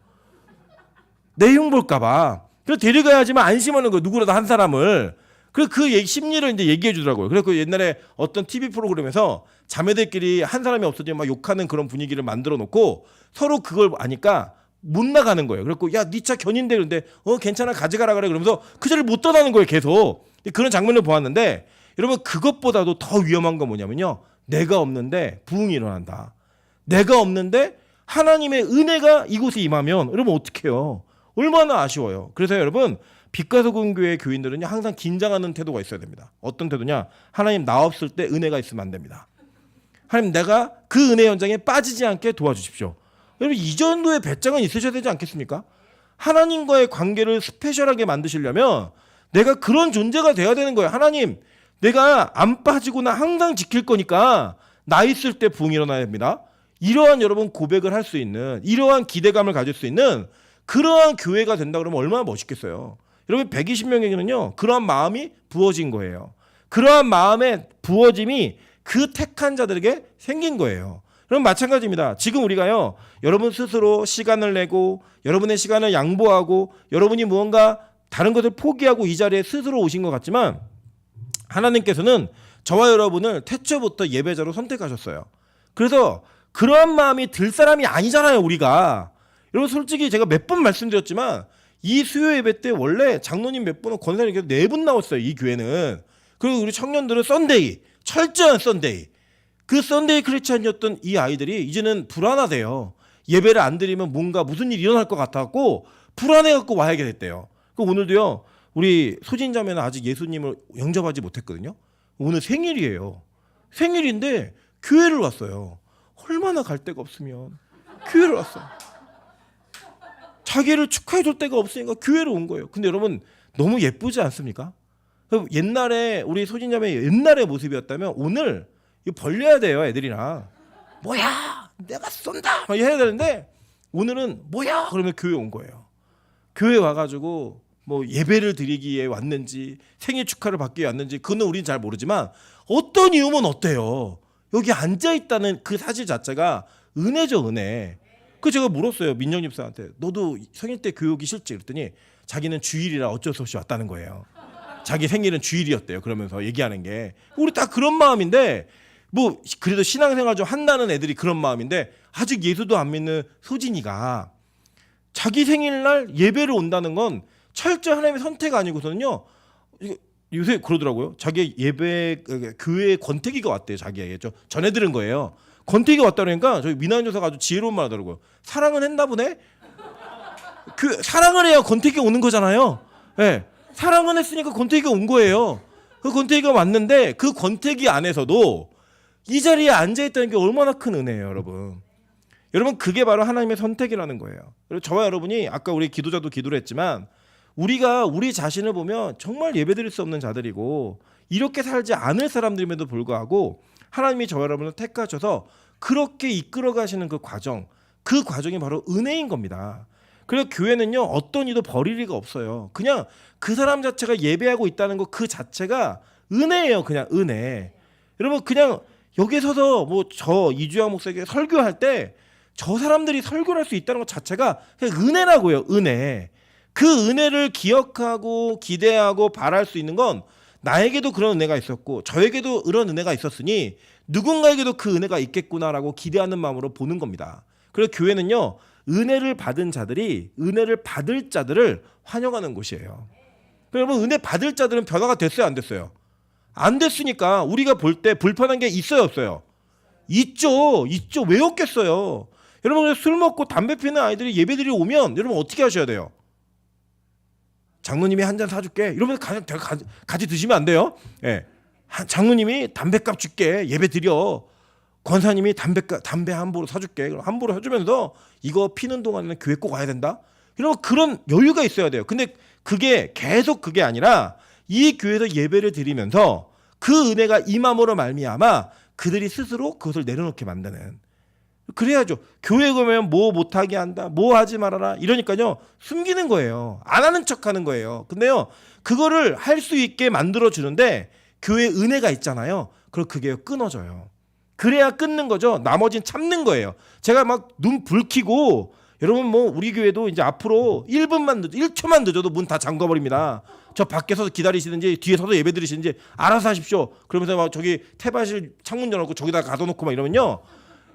내 흉 볼까봐. 그래서 데려가야지만 안심하는 거예요. 누구라도 한 사람을. 그래서 그 심리를 이제 얘기해 주더라고요. 그래서 옛날에 어떤 TV 프로그램에서 자매들끼리 한 사람이 없어지면 막 욕하는 그런 분위기를 만들어 놓고 서로 그걸 아니까 못 나가는 거예요. 그래서 야, 네 차 견인데 그런데 괜찮아 가져가라 그래. 그러면서 그 자리를 못 떠나는 거예요. 계속. 그런 장면을 보았는데 여러분 그것보다도 더 위험한 건 뭐냐면요. 내가 없는데 부흥이 일어난다. 내가 없는데 하나님의 은혜가 이곳에 임하면 여러분 어떡해요. 얼마나 아쉬워요. 그래서 여러분 빛과 소금 교회 교인들은요 항상 긴장하는 태도가 있어야 됩니다. 어떤 태도냐? 하나님 나 없을 때 은혜가 있으면 안 됩니다. 하나님 내가 그 은혜 현장에 빠지지 않게 도와주십시오. 여러분 이 정도의 배짱은 있으셔야 되지 않겠습니까? 하나님과의 관계를 스페셜하게 만드시려면 내가 그런 존재가 돼야 되는 거예요. 하나님 내가 안 빠지고 나 항상 지킬 거니까 나 있을 때 부흥이 일어나야 됩니다. 이러한 여러분 고백을 할 수 있는 이러한 기대감을 가질 수 있는 그러한 교회가 된다 그러면 얼마나 멋있겠어요. 여러분 120명에게는요 그러한 마음이 부어진 거예요. 그러한 마음의 부어짐이 그 택한 자들에게 생긴 거예요. 그럼 마찬가지입니다. 지금 우리가요 여러분 스스로 시간을 내고 여러분의 시간을 양보하고 여러분이 무언가 다른 것을 포기하고 이 자리에 스스로 오신 것 같지만 하나님께서는 저와 여러분을 태초부터 예배자로 선택하셨어요. 그래서 그러한 마음이 들 사람이 아니잖아요 우리가. 여러분 솔직히 제가 몇 번 말씀드렸지만 이 수요 예배 때 원래 장로님 몇 분은 권사님 4분 나왔어요. 이 교회는. 그리고 우리 청년들은 썬데이 철저한 썬데이. 그 썬데이 크리스찬이었던 이 아이들이 이제는 불안하대요. 예배를 안 드리면 뭔가 무슨 일이 일어날 것 같아갖고 불안해갖고 와야게 됐대요. 오늘도요 우리 소진자매는 아직 예수님을 영접하지 못했거든요. 오늘 생일이에요. 생일인데 교회를 왔어요. 얼마나 갈 데가 없으면 교회를 왔어. 자기를 축하해줄 데가 없으니까 교회를 온 거예요. 근데 여러분 너무 예쁘지 않습니까? 옛날에 우리 소진자매 옛날의 모습이었다면 오늘 이거 벌려야 돼요. 애들이랑 뭐야 내가 쏜다 막 해야 되는데 오늘은 뭐야 그러면 교회 온 거예요. 교회 와가지고 뭐 예배를 드리기에 왔는지 생일 축하를 받기 위해 왔는지 그거는 우리는 잘 모르지만 어떤 이유면 어때요. 여기 앉아있다는 그 사실 자체가 은혜죠. 은혜. 그 제가 물었어요. 민정 집사한테 너도 생일 때 교회 오기 싫지? 그랬더니 자기는 주일이라 어쩔 수 없이 왔다는 거예요. 자기 생일은 주일이었대요. 그러면서 얘기하는 게 우리 다 그런 마음인데 뭐 그래도 신앙생활 좀 한다는 애들이 그런 마음인데 아직 예수도 안 믿는 소진이가 자기 생일날 예배를 온다는 건 철저히 하나님의 선택 아니고서는요. 요새 그러더라고요. 자기 예배 교회에 권태기가 왔대요. 자기에게 전해 들은 거예요. 권태기가 왔다 그러니까 저희 민하연 조사가 아주 지혜로운 말 하더라고요. 사랑은 했나 보네. 사랑을 해야 권태기가 오는 거잖아요. 네. 사랑은 했으니까 권태기가 온 거예요. 그 권태기가 왔는데 그 권태기 안에서도 이 자리에 앉아있다는 게 얼마나 큰 은혜예요. 여러분. 여러분 그게 바로 하나님의 선택이라는 거예요. 그리고 저와 여러분이 아까 우리 기도자도 기도를 했지만 우리가 우리 자신을 보면 정말 예배드릴 수 없는 자들이고 이렇게 살지 않을 사람들임에도 불구하고 하나님이 저와 여러분을 택하셔서 그렇게 이끌어 가시는 그 과정이 바로 은혜인 겁니다. 그래서 교회는요 어떤 이도 버릴 리가 없어요. 그냥 그 사람 자체가 예배하고 있다는 것 그 자체가 은혜예요. 그냥 은혜. 여러분 그냥 여기 서서 뭐 저 이주영 목사에게 설교할 때 저 사람들이 설교를 할 수 있다는 것 자체가 그냥 은혜라고요. 은혜. 그 은혜를 기억하고 기대하고 바랄 수 있는 건 나에게도 그런 은혜가 있었고 저에게도 그런 은혜가 있었으니 누군가에게도 그 은혜가 있겠구나라고 기대하는 마음으로 보는 겁니다. 그래서 교회는요, 은혜를 받은 자들이 은혜를 받을 자들을 환영하는 곳이에요. 여러분, 은혜 받을 자들은 변화가 됐어요, 안 됐어요? 안 됐으니까 우리가 볼 때 불편한 게 있어요, 없어요? 있죠. 왜 없겠어요? 여러분, 술 먹고 담배 피는 아이들이 예배드리러 오면 여러분 어떻게 하셔야 돼요? 장로님이 한 잔 사줄게. 이러면 같이 드시면 안 돼요. 예. 장로님이 담배값 줄게. 예배 드려. 권사님이 담배 함부로 사줄게. 그럼 함부로 해주면서 이거 피는 동안에는 교회 꼭 와야 된다. 이런 그런 여유가 있어야 돼요. 근데 그게 계속 그게 아니라 이 교회에서 예배를 드리면서 그 은혜가 임함으로 말미암아 그들이 스스로 그것을 내려놓게 만드는. 그래야죠. 교회 가면 뭐 못하게 한다, 뭐 하지 말아라 이러니까요 숨기는 거예요. 안 하는 척하는 거예요. 근데요 그거를 할 수 있게 만들어 주는데 교회 은혜가 있잖아요. 그럼 그게 끊어져요. 그래야 끊는 거죠. 나머지는 참는 거예요. 제가 막 눈 불키고 여러분 뭐 우리 교회도 이제 앞으로 1초만 늦어도 문 다 잠궈버립니다. 저 밖에서 기다리시든지 뒤에 서서 예배 드리시든지 알아서 하십시오. 그러면서 막 저기 태바실 창문 열어놓고 저기다 가둬놓고 막 이러면요.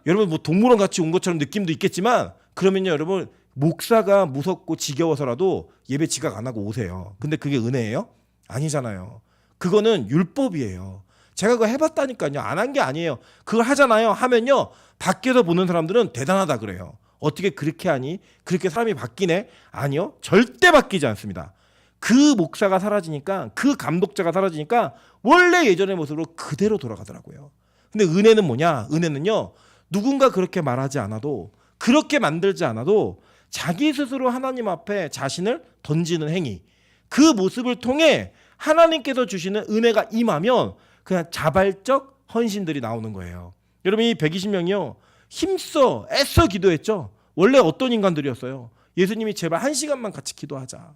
여러분 뭐 동물원 같이 온 것처럼 느낌도 있겠지만 그러면요 여러분 목사가 무섭고 지겨워서라도 예배 지각 안 하고 오세요. 근데 그게 은혜예요? 아니잖아요. 그거는 율법이에요. 제가 그거 해봤다니까요. 안 한 게 아니에요. 그걸 하잖아요. 하면요 밖에서 보는 사람들은 대단하다 그래요. 어떻게 그렇게 하니? 그렇게 사람이 바뀌네? 아니요. 절대 바뀌지 않습니다. 그 목사가 사라지니까 그 감독자가 사라지니까 원래 예전의 모습으로 그대로 돌아가더라고요. 근데 은혜는 뭐냐? 은혜는요. 누군가 그렇게 말하지 않아도 그렇게 만들지 않아도 자기 스스로 하나님 앞에 자신을 던지는 행위 그 모습을 통해 하나님께서 주시는 은혜가 임하면 그냥 자발적 헌신들이 나오는 거예요. 여러분 이 120명이요. 힘써 애써 기도했죠. 원래 어떤 인간들이었어요? 예수님이 제발 1시간만 같이 기도하자.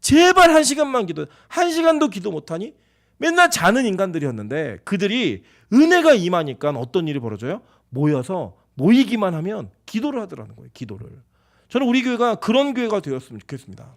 제발 1시간만 기도. 1시간도 기도 못하니? 맨날 자는 인간들이었는데 그들이 은혜가 임하니까 어떤 일이 벌어져요? 모여서 모이기만 하면 기도를 하더라는 거예요. 기도를. 저는 우리 교회가 그런 교회가 되었으면 좋겠습니다.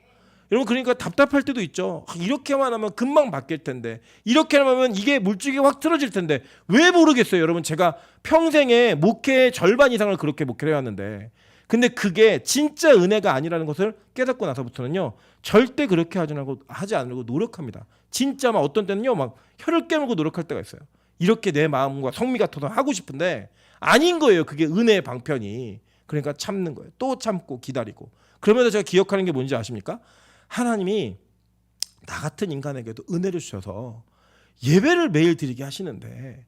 여러분 그러니까 답답할 때도 있죠. 이렇게만 하면 금방 바뀔 텐데 이렇게만 하면 이게 물줄기가 확 틀어질 텐데 왜 모르겠어요. 여러분 제가 평생에 목회의 절반 이상을 그렇게 목회를 해왔는데 근데 그게 진짜 은혜가 아니라는 것을 깨닫고 나서부터는요. 절대 그렇게 하지 않으려고 노력합니다. 진짜 막 어떤 때는요. 막 혀를 깨물고 노력할 때가 있어요. 이렇게 내 마음과 성미 같아서 하고 싶은데 아닌 거예요. 그게 은혜의 방편이. 그러니까 참는 거예요. 또 참고 기다리고. 그러면서 제가 기억하는 게 뭔지 아십니까? 하나님이 나 같은 인간에게도 은혜를 주셔서 예배를 매일 드리게 하시는데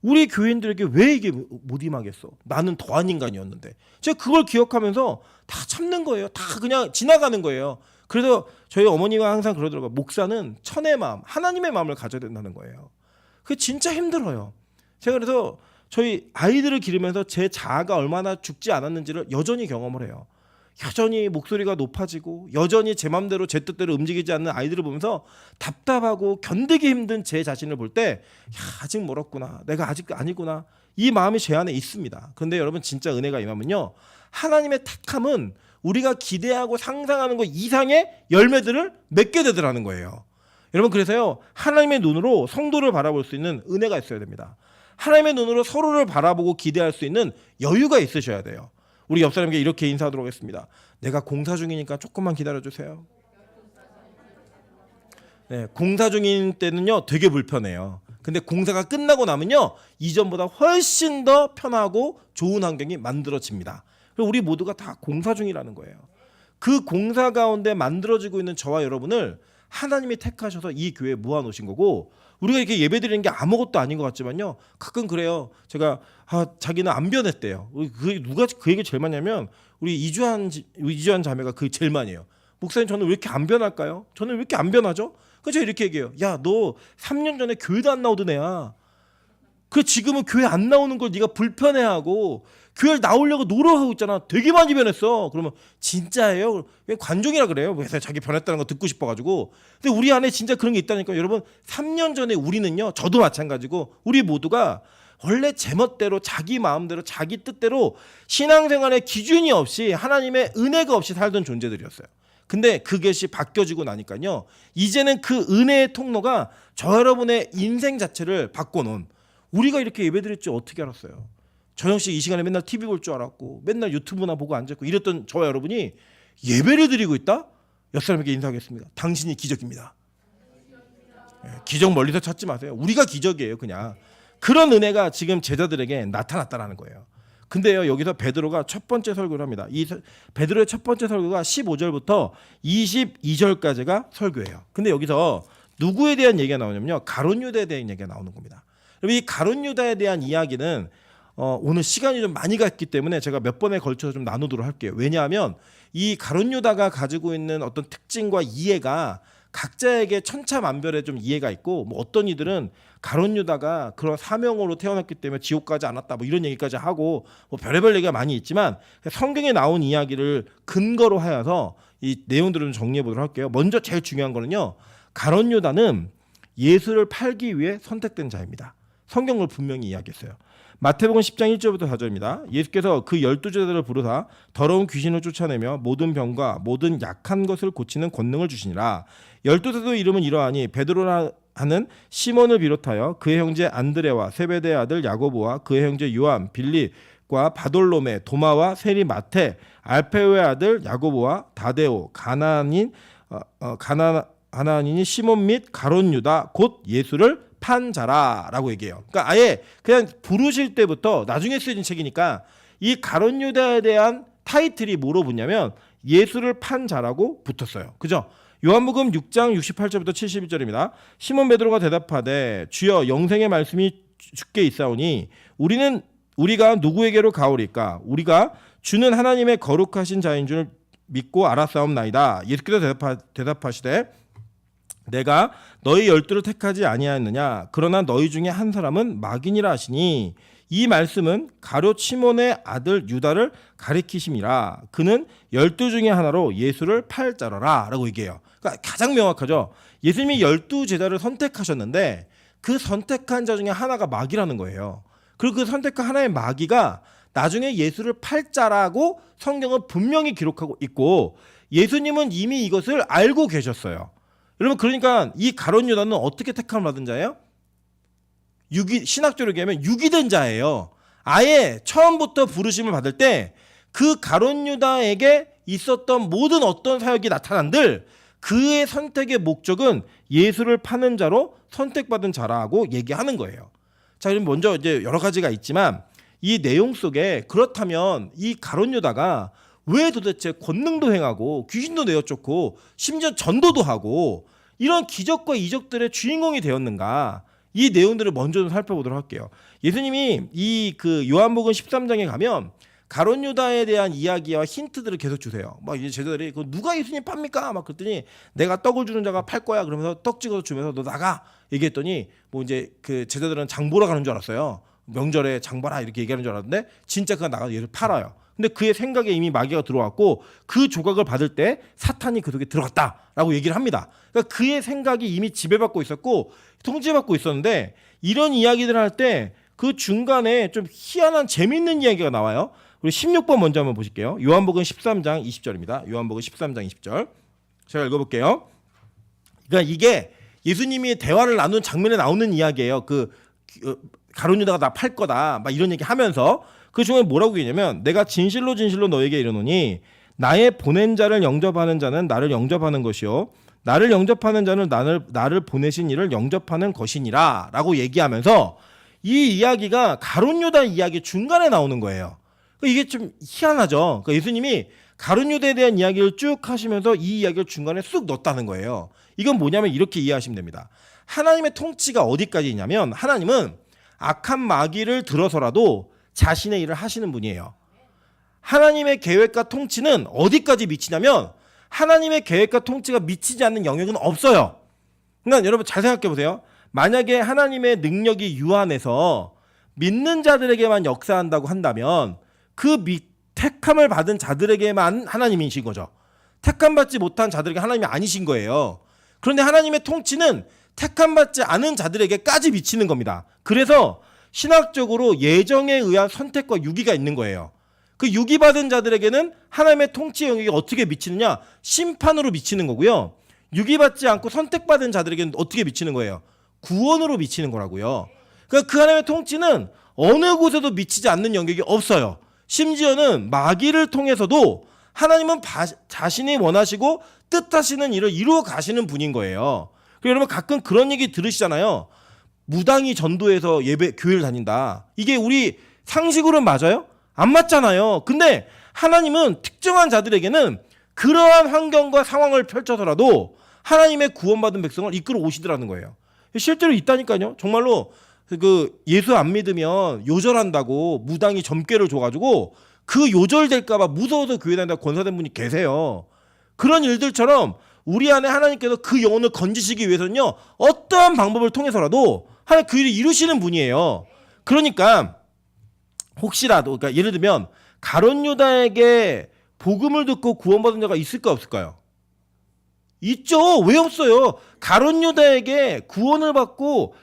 우리 교인들에게 왜 이게 못 임하겠어? 나는 더한 인간이었는데. 제가 그걸 기억하면서 다 참는 거예요. 다 그냥 지나가는 거예요. 그래서 저희 어머니가 항상 그러더라고요. 목사는 천의 마음, 하나님의 마음을 가져야 된다는 거예요. 그게 진짜 힘들어요. 제가 그래서 저희 아이들을 기르면서 제 자아가 얼마나 죽지 않았는지를 여전히 경험을 해요. 여전히 목소리가 높아지고 여전히 제 맘대로 제 뜻대로 움직이지 않는 아이들을 보면서 답답하고 견디기 힘든 제 자신을 볼 때 아직 멀었구나. 내가 아직 아니구나. 이 마음이 제 안에 있습니다. 그런데 여러분 진짜 은혜가 임하면요. 하나님의 택함은 우리가 기대하고 상상하는 것 이상의 열매들을 맺게 되더라는 거예요. 여러분 그래서요. 하나님의 눈으로 성도를 바라볼 수 있는 은혜가 있어야 됩니다. 하나님의 눈으로 서로를 바라보고 기대할 수 있는 여유가 있으셔야 돼요. 우리 옆 사람에게 이렇게 인사하도록 하겠습니다. 내가 공사 중이니까 조금만 기다려주세요. 네, 공사 중인 때는요 되게 불편해요. 근데 공사가 끝나고 나면요 이전보다 훨씬 더 편하고 좋은 환경이 만들어집니다. 그리고 우리 모두가 다 공사 중이라는 거예요. 그 공사 가운데 만들어지고 있는 저와 여러분을 하나님이 택하셔서 이 교회에 모아놓으신 거고 우리가 이렇게 예배드리는 게 아무것도 아닌 것 같지만요. 가끔 그래요. 제가 자기는 안 변했대요. 누가 그 얘기 제일 많이 하면 우리 이주한 자매가 그게 제일 많이 해요. 목사님 저는 왜 이렇게 안 변할까요? 저는 왜 이렇게 안 변하죠? 그래서 제가 이렇게 얘기해요. 야, 너 3년 전에 교회도 안 나오던 애야. 그 지금은 교회 안 나오는 걸 네가 불편해하고 교회를 나오려고 노력하고 있잖아. 되게 많이 변했어. 그러면 진짜예요? 왜 관종이라 그래요? 그래서 자기 변했다는 거 듣고 싶어가지고. 근데 우리 안에 진짜 그런 게 있다니까. 여러분 3년 전에 우리는요. 저도 마찬가지고 우리 모두가 원래 제멋대로 자기 마음대로 자기 뜻대로 신앙생활의 기준이 없이 하나님의 은혜가 없이 살던 존재들이었어요. 근데 그것이 바뀌어지고 나니까요. 이제는 그 은혜의 통로가 저 여러분의 인생 자체를 바꿔놓은 우리가 이렇게 예배드릴 줄 어떻게 알았어요? 저녁씩 이 시간에 맨날 TV 볼 줄 알았고 맨날 유튜브나 보고 앉았고 이랬던 저와 여러분이 예배를 드리고 있다? 옆 사람에게 인사하겠습니다. 당신이 기적입니다. 기적 멀리서 찾지 마세요. 우리가 기적이에요. 그냥 그런 은혜가 지금 제자들에게 나타났다라는 거예요. 근데요, 여기서 베드로가 첫 번째 설교를 합니다. 이 베드로의 첫 번째 설교가 15절부터 22절까지가 설교예요. 근데 여기서 누구에 대한 얘기가 나오냐면요, 가룟 유다에 대한 얘기가 나오는 겁니다. 이 가룟 유다에 대한 이야기는 오늘 시간이 좀 많이 갔기 때문에 제가 몇 번에 걸쳐서 좀 나누도록 할게요. 왜냐하면 이 가룟 유다가 가지고 있는 어떤 특징과 이해가 각자에게 천차만별의 좀 이해가 있고, 뭐 어떤 이들은 가룟 유다가 그런 사명으로 태어났기 때문에 지옥 가지 않았다, 뭐 이런 얘기까지 하고, 뭐 별의별 얘기가 많이 있지만 성경에 나온 이야기를 근거로 하여서 이 내용들을 좀 정리해 보도록 할게요. 먼저 제일 중요한 거는요, 가룟 유다는 예수를 팔기 위해 선택된 자입니다. 성경을 분명히 이야기했어요. 마태복음 10장 1절부터 4절입니다. 예수께서 그 12제자들을 부르사 더러운 귀신을 쫓아내며 모든 병과 모든 약한 것을 고치는 권능을 주시니라. 12사도 이름은 이러하니 베드로라 하는 시몬을 비롯하여 그의 형제 안드레와 세베대의 아들 야고보와 그의 형제 요한, 빌립과 바돌로메, 도마와 세리 마테, 알페오의 아들 야고보와 다데오, 가나안인이 시몬 및 가룟 유다 곧 예수를 판 자라라고 얘기해요. 그러니까 아예 그냥 부르실 때부터, 나중에 쓰여진 책이니까 이 가룟 유다에 대한 타이틀이 뭐로 붙냐면 예수를 판 자라고 붙었어요. 그죠? 요한복음 6장 68절부터 71절입니다. 시몬 베드로가 대답하되 주여 영생의 말씀이 주께 있사오니 우리가 누구에게로 가오리까? 우리가 주는 하나님의 거룩하신 자인 줄 믿고 알았사옵나이다. 예수께서 대답하시되 내가 너희 12를 택하지 아니하였느냐? 그러나 너희 중에 한 사람은 마귀니라 하시니, 이 말씀은 가룟 시몬의 아들 유다를 가리키심이라. 그는 12 중에 하나로 예수를 팔 자라라 라고 얘기해요. 그러니까 가장 명확하죠. 예수님이 12제자를 선택하셨는데 그 선택한 자 중에 하나가 마귀라는 거예요. 그리고 그 선택한 하나의 마귀가 나중에 예수를 팔 자라고 성경은 분명히 기록하고 있고, 예수님은 이미 이것을 알고 계셨어요. 여러분, 그러니까 이 가룟 유다는 어떻게 택함을 받은 자예요? 신학적으로 얘기하면 유기된 자예요. 아예 처음부터 부르심을 받을 때 그 가룟 유다에게 있었던 모든 어떤 사역이 나타난들 그의 선택의 목적은 예수를 파는 자로 선택받은 자라고 얘기하는 거예요. 자, 그럼 먼저 이제 여러 가지가 있지만 이 내용 속에, 그렇다면 이 가룟 유다가 왜 도대체 권능도 행하고 귀신도 내어쫓고 심지어 전도도 하고 이런 기적과 이적들의 주인공이 되었는가? 이 내용들을 먼저 좀 살펴보도록 할게요. 예수님이 이 그 요한복음 13장에 가면 가룟 유다에 대한 이야기와 힌트들을 계속 주세요. 막 이제 제자들이 누가 예수님 팝니까? 막 그랬더니 내가 떡을 주는 자가 팔 거야. 그러면서 떡 찍어서 주면서 너 나가 얘기했더니 뭐 이제 그 제자들은 장 보러 가는 줄 알았어요. 명절에 장 봐라 이렇게 얘기하는 줄 알았는데 진짜 그가 나가서 예수를 팔아요. 근데 그의 생각에 이미 마귀가 들어왔고 그 조각을 받을 때 사탄이 그 속에 들어갔다라고 얘기를 합니다. 그러니까 그의 생각이 이미 지배받고 있었고 통제받고 있었는데, 이런 이야기들을 할 때 그 중간에 좀 희한한 재밌는 이야기가 나와요. 우리 16번 먼저 한번 보실게요. 요한복음 13장 20절입니다. 요한복음 13장 20절. 제가 읽어볼게요. 그러니까 이게 예수님이 대화를 나눈 장면에 나오는 이야기예요. 가룟 유다가 나 팔 거다 막 이런 얘기 하면서 그 중에 뭐라고 얘기냐면, 내가 진실로 진실로 너에게 이르노니 나의 보낸 자를 영접하는 자는 나를 영접하는 것이요 나를 영접하는 자는 나를 보내신 이를 영접하는 것이니라 라고 얘기하면서 이 이야기가 가룟 유다 이야기 중간에 나오는 거예요. 이게 좀 희한하죠. 그러니까 예수님이 가룟 유다에 대한 이야기를 쭉 하시면서 이 이야기를 중간에 쑥 넣었다는 거예요. 이건 뭐냐면 이렇게 이해하시면 됩니다. 하나님의 통치가 어디까지 있냐면, 하나님은 악한 마귀를 들어서라도 자신의 일을 하시는 분이에요. 하나님의 계획과 통치는 어디까지 미치냐면 하나님의 계획과 통치가 미치지 않는 영역은 없어요. 그러니까 여러분 잘 생각해 보세요. 만약에 하나님의 능력이 유한해서 믿는 자들에게만 역사한다고 한다면 그 택함을 받은 자들에게만 하나님이신 거죠. 택함받지 못한 자들에게 하나님이 아니신 거예요. 그런데 하나님의 통치는 택함받지 않은 자들에게까지 미치는 겁니다. 그래서 신학적으로 예정에 의한 선택과 유기가 있는 거예요. 그 유기받은 자들에게는 하나님의 통치 영역이 어떻게 미치느냐? 심판으로 미치는 거고요. 유기받지 않고 선택받은 자들에게는 어떻게 미치는 거예요? 구원으로 미치는 거라고요. 그러니까 그 하나님의 통치는 어느 곳에도 미치지 않는 영역이 없어요. 심지어는 마귀를 통해서도 하나님은 자신이 원하시고 뜻하시는 일을 이루어 가시는 분인 거예요. 그리고 여러분 가끔 그런 얘기 들으시잖아요. 무당이 전도해서 교회를 다닌다. 이게 우리 상식으로는 맞아요? 안 맞잖아요. 근데 하나님은 특정한 자들에게는 그러한 환경과 상황을 펼쳐서라도 하나님의 구원받은 백성을 이끌어 오시더라는 거예요. 실제로 있다니까요. 정말로 그 예수 안 믿으면 요절한다고 무당이 점괘를 줘가지고 그 요절될까봐 무서워서 교회 다닌다고 권사된 분이 계세요. 그런 일들처럼 우리 안에 하나님께서 그 영혼을 건지시기 위해서는요, 어떠한 방법을 통해서라도 하나님 그 일을 이루시는 분이에요. 그러니까 혹시라도, 그러니까 예를 들면 가룟 유다에게 복음을 듣고 구원받은 자가 있을까 없을까요? 있죠. 왜 없어요? 가룟 유다에게 구원을 받고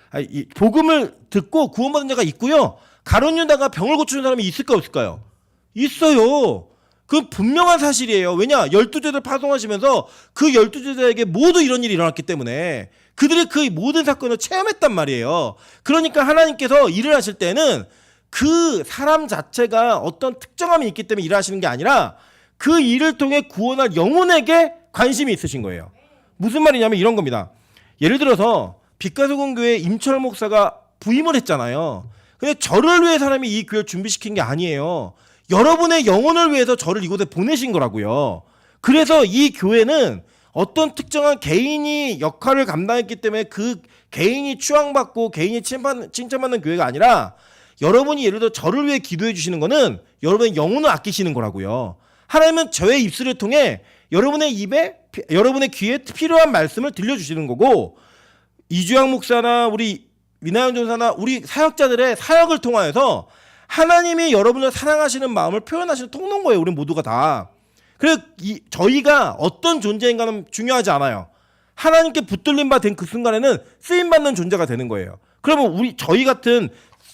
복음을 듣고 구원받은 자가 있고요. 가룟 유다가 병을 고치는 사람이 있을까 없을까요? 있어요. 그 분명한 사실이에요. 왜냐? 12제자들 파송하시면서 그 12제자에게 모두 이런 일이 일어났기 때문에 그들이 그 모든 사건을 체험했단 말이에요. 그러니까 하나님께서 일을 하실 때는 그 사람 자체가 어떤 특정함이 있기 때문에 일을 하시는 게 아니라 그 일을 통해 구원할 영혼에게 관심이 있으신 거예요. 무슨 말이냐면 이런 겁니다. 예를 들어서 빛가수공 교회 임철 목사가 부임을 했잖아요. 근데 저를 위해 사람이 이 교회를 준비시킨 게 아니에요. 여러분의 영혼을 위해서 저를 이곳에 보내신 거라고요. 그래서 이 교회는 어떤 특정한 개인이 역할을 감당했기 때문에 그 개인이 추앙받고 개인이 칭찬받는 교회가 아니라 여러분이 예를 들어 저를 위해 기도해 주시는 거는 여러분의 영혼을 아끼시는 거라고요. 하나님은 저의 입술을 통해 여러분의 입에, 여러분의 귀에 필요한 말씀을 들려주시는 거고, 이주영 목사나 우리 민하영 전사나 우리 사역자들의 사역을 통하여서 하나님이 여러분을 사랑하시는 마음을 표현하시는 통로인 거예요. 우리 모두가 다. 그래서 저희가 어떤 존재인가는 중요하지 않아요. 하나님께 붙들림 바 된 그 순간에는 쓰임받는 존재가 되는 거예요. 그러면 저희 같은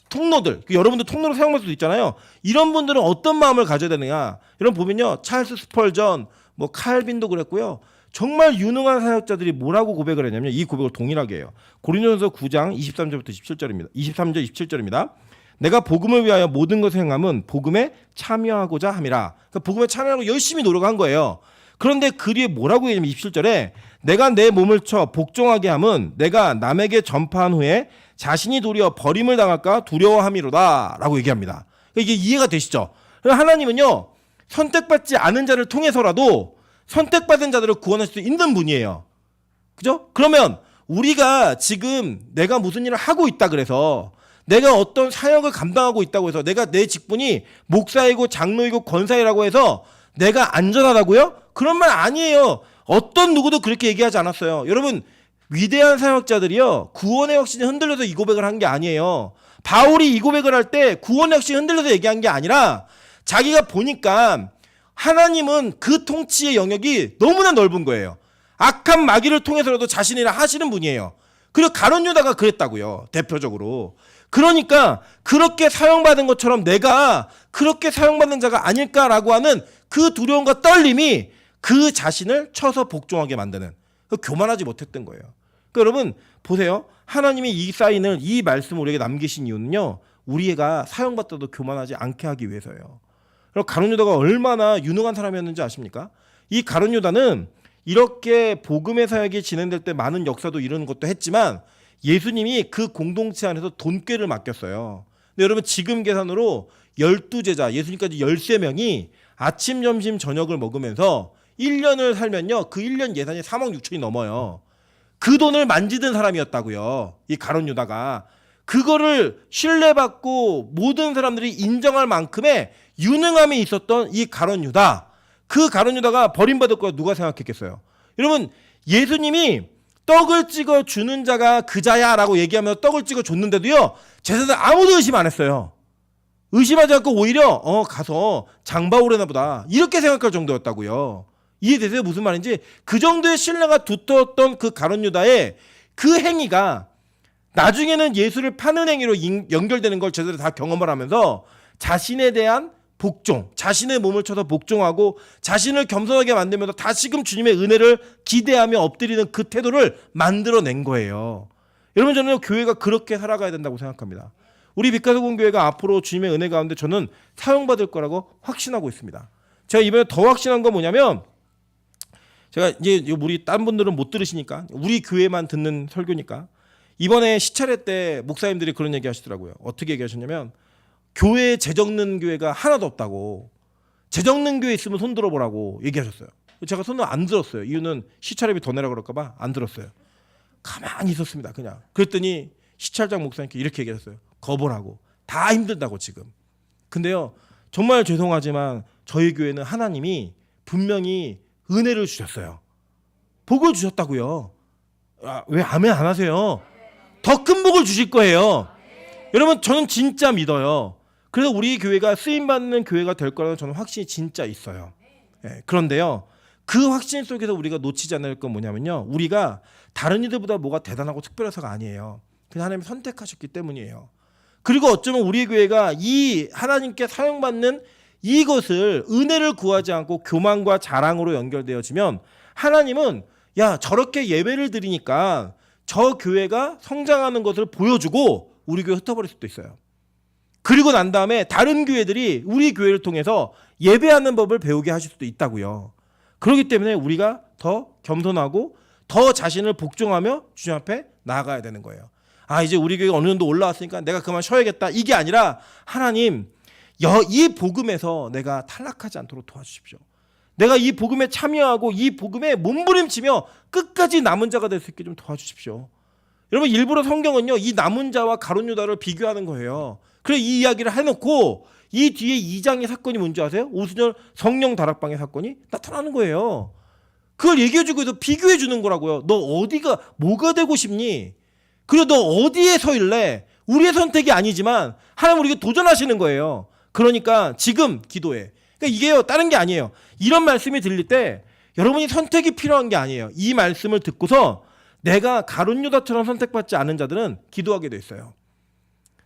통로들, 여러분들 통로로 사용할 수도 있잖아요. 이런 분들은 어떤 마음을 가져야 되느냐. 여러분 보면요, 찰스 스펄전, 칼빈도 그랬고요. 정말 유능한 사역자들이 뭐라고 고백을 했냐면 이 고백을 동일하게 해요. 고린도전서 9장 23절부터 17절입니다. 23절 27절입니다. 내가 복음을 위하여 모든 것을 행함은 복음에 참여하고자 함이라. 그러니까 복음에 참여하고 열심히 노력한 거예요. 그런데 그 뒤에 뭐라고 얘기하냐면 27절에 내가 내 몸을 쳐 복종하게 함은 내가 남에게 전파한 후에 자신이 도리어 버림을 당할까 두려워함이로다 라고 얘기합니다. 이게 이해가 되시죠? 하나님은요, 선택받지 않은 자를 통해서라도 선택받은 자들을 구원할 수 있는 분이에요. 그죠? 그러면 우리가 지금 내가 무슨 일을 하고 있다 그래서 내가 어떤 사역을 감당하고 있다고 해서 내가 내 직분이 목사이고 장로이고 권사이라고 해서 내가 안전하다고요? 그런 말 아니에요. 어떤 누구도 그렇게 얘기하지 않았어요. 여러분, 위대한 사역자들이요, 구원의 확신이 흔들려서 이 고백을 한 게 아니에요. 바울이 이 고백을 할 때 구원의 확신이 흔들려서 얘기한 게 아니라 자기가 보니까 하나님은 그 통치의 영역이 너무나 넓은 거예요. 악한 마귀를 통해서라도 자신이 하시는 분이에요. 그리고 가룟 유다가 그랬다고요, 대표적으로. 그러니까 그렇게 사용받은 것처럼 내가 그렇게 사용받는 자가 아닐까라고 하는 그 두려움과 떨림이 그 자신을 쳐서 복종하게 만드는, 교만하지 못했던 거예요. 그러니까 여러분 보세요. 하나님이 이 사인을, 이 말씀을 우리에게 남기신 이유는요, 우리가 사용받다도 교만하지 않게 하기 위해서예요. 그리고 가룟 유다가 얼마나 유능한 사람이었는지 아십니까? 이 가룟 유다는 이렇게 복음의 사역이 진행될 때 많은 역사도 이루는 것도 했지만 예수님이 그 공동체 안에서 돈꾀를 맡겼어요. 근데 여러분 지금 계산으로 12제자, 예수님까지 13명이 아침, 점심, 저녁을 먹으면서 1년을 살면요, 그 1년 예산이 3억 6천이 넘어요. 그 돈을 만지던 사람이었다고요, 이 가룟 유다가. 그거를 신뢰받고 모든 사람들이 인정할 만큼의 유능함이 있었던 이 가룟 유다. 그 가룟 유다가 버림받을 거야 누가 생각했겠어요? 여러분, 예수님이 떡을 찍어 주는 자가 그자야 라고 얘기하면서 떡을 찍어 줬는데도요, 제자들 아무도 의심 안 했어요. 의심하지 않고 오히려 가서 장바오려나 보다 이렇게 생각할 정도였다고요. 이해되세요? 무슨 말인지. 그 정도의 신뢰가 두터웠던 그 가룟 유다의 그 행위가 나중에는 예수를 파는 행위로 연결되는 걸 제자들이 다 경험을 하면서 자신에 대한 복종, 자신의 몸을 쳐서 복종하고 자신을 겸손하게 만들면서 다시금 주님의 은혜를 기대하며 엎드리는 그 태도를 만들어낸 거예요. 여러분, 저는 교회가 그렇게 살아가야 된다고 생각합니다. 우리 빛가서군 교회가 앞으로 주님의 은혜 가운데 저는 사용받을 거라고 확신하고 있습니다. 제가 이번에 더 확신한 건 뭐냐면, 제가 이제 우리 다른 분들은 못 들으시니까 우리 교회만 듣는 설교니까, 이번에 시차례 때 목사님들이 그런 얘기 하시더라고요. 어떻게 얘기하셨냐면, 교회에 재정는 교회가 하나도 없다고, 재정는 교회 있으면 손 들어보라고 얘기하셨어요. 제가 손을 안 들었어요. 이유는 시차례비 더 내라 그럴까 봐 안 들었어요. 가만히 있었습니다. 그냥. 그랬더니 시찰장 목사님께 이렇게 얘기했어요. 거보라고. 다 힘들다고 지금. 근데요, 정말 죄송하지만 저희 교회는 하나님이 분명히 은혜를 주셨어요. 복을 주셨다고요. 왜 아멘 안 하세요? 더 큰 복을 주실 거예요. 여러분, 저는 진짜 믿어요. 그래서 우리 교회가 쓰임받는 교회가 될 거라는 저는 확신이 진짜 있어요. 그런데요, 그 확신 속에서 우리가 놓치지 않을 건 뭐냐면요, 우리가 다른 이들보다 뭐가 대단하고 특별해서가 아니에요. 그냥 하나님이 선택하셨기 때문이에요. 그리고 어쩌면 우리 교회가 이 하나님께 사용받는 이것을 은혜를 구하지 않고 교만과 자랑으로 연결되어지면, 하나님은 야, 저렇게 예배를 드리니까 저 교회가 성장하는 것을 보여주고 우리 교회 흩어버릴 수도 있어요. 그리고 난 다음에 다른 교회들이 우리 교회를 통해서 예배하는 법을 배우게 하실 수도 있다고요. 그렇기 때문에 우리가 더 겸손하고 더 자신을 복종하며 주님 앞에 나아가야 되는 거예요. 이제 우리 교회가 어느 정도 올라왔으니까 내가 그만 쉬어야겠다, 이게 아니라, 하나님, 이 복음에서 내가 탈락하지 않도록 도와주십시오. 내가 이 복음에 참여하고 이 복음에 몸부림치며 끝까지 남은 자가 될 수 있게 좀 도와주십시오. 여러분, 일부러 성경은요, 이 남은 자와 가룟 유다를 비교하는 거예요. 그래서 이 이야기를 해놓고 이 뒤에 2장의 사건이 뭔지 아세요? 오순절 성령 다락방의 사건이 나타나는 거예요. 그걸 얘기해주고 해서 비교해주는 거라고요. 너 어디가 뭐가 되고 싶니? 그리고 너 어디에 서일래? 우리의 선택이 아니지만 하나님 우리에게 도전하시는 거예요. 그러니까 지금 기도해. 그러니까 이게요, 다른 게 아니에요. 이런 말씀이 들릴 때 여러분이 선택이 필요한 게 아니에요. 이 말씀을 듣고서 내가 가룟 유다처럼 선택받지 않은 자들은 기도하게 돼 있어요.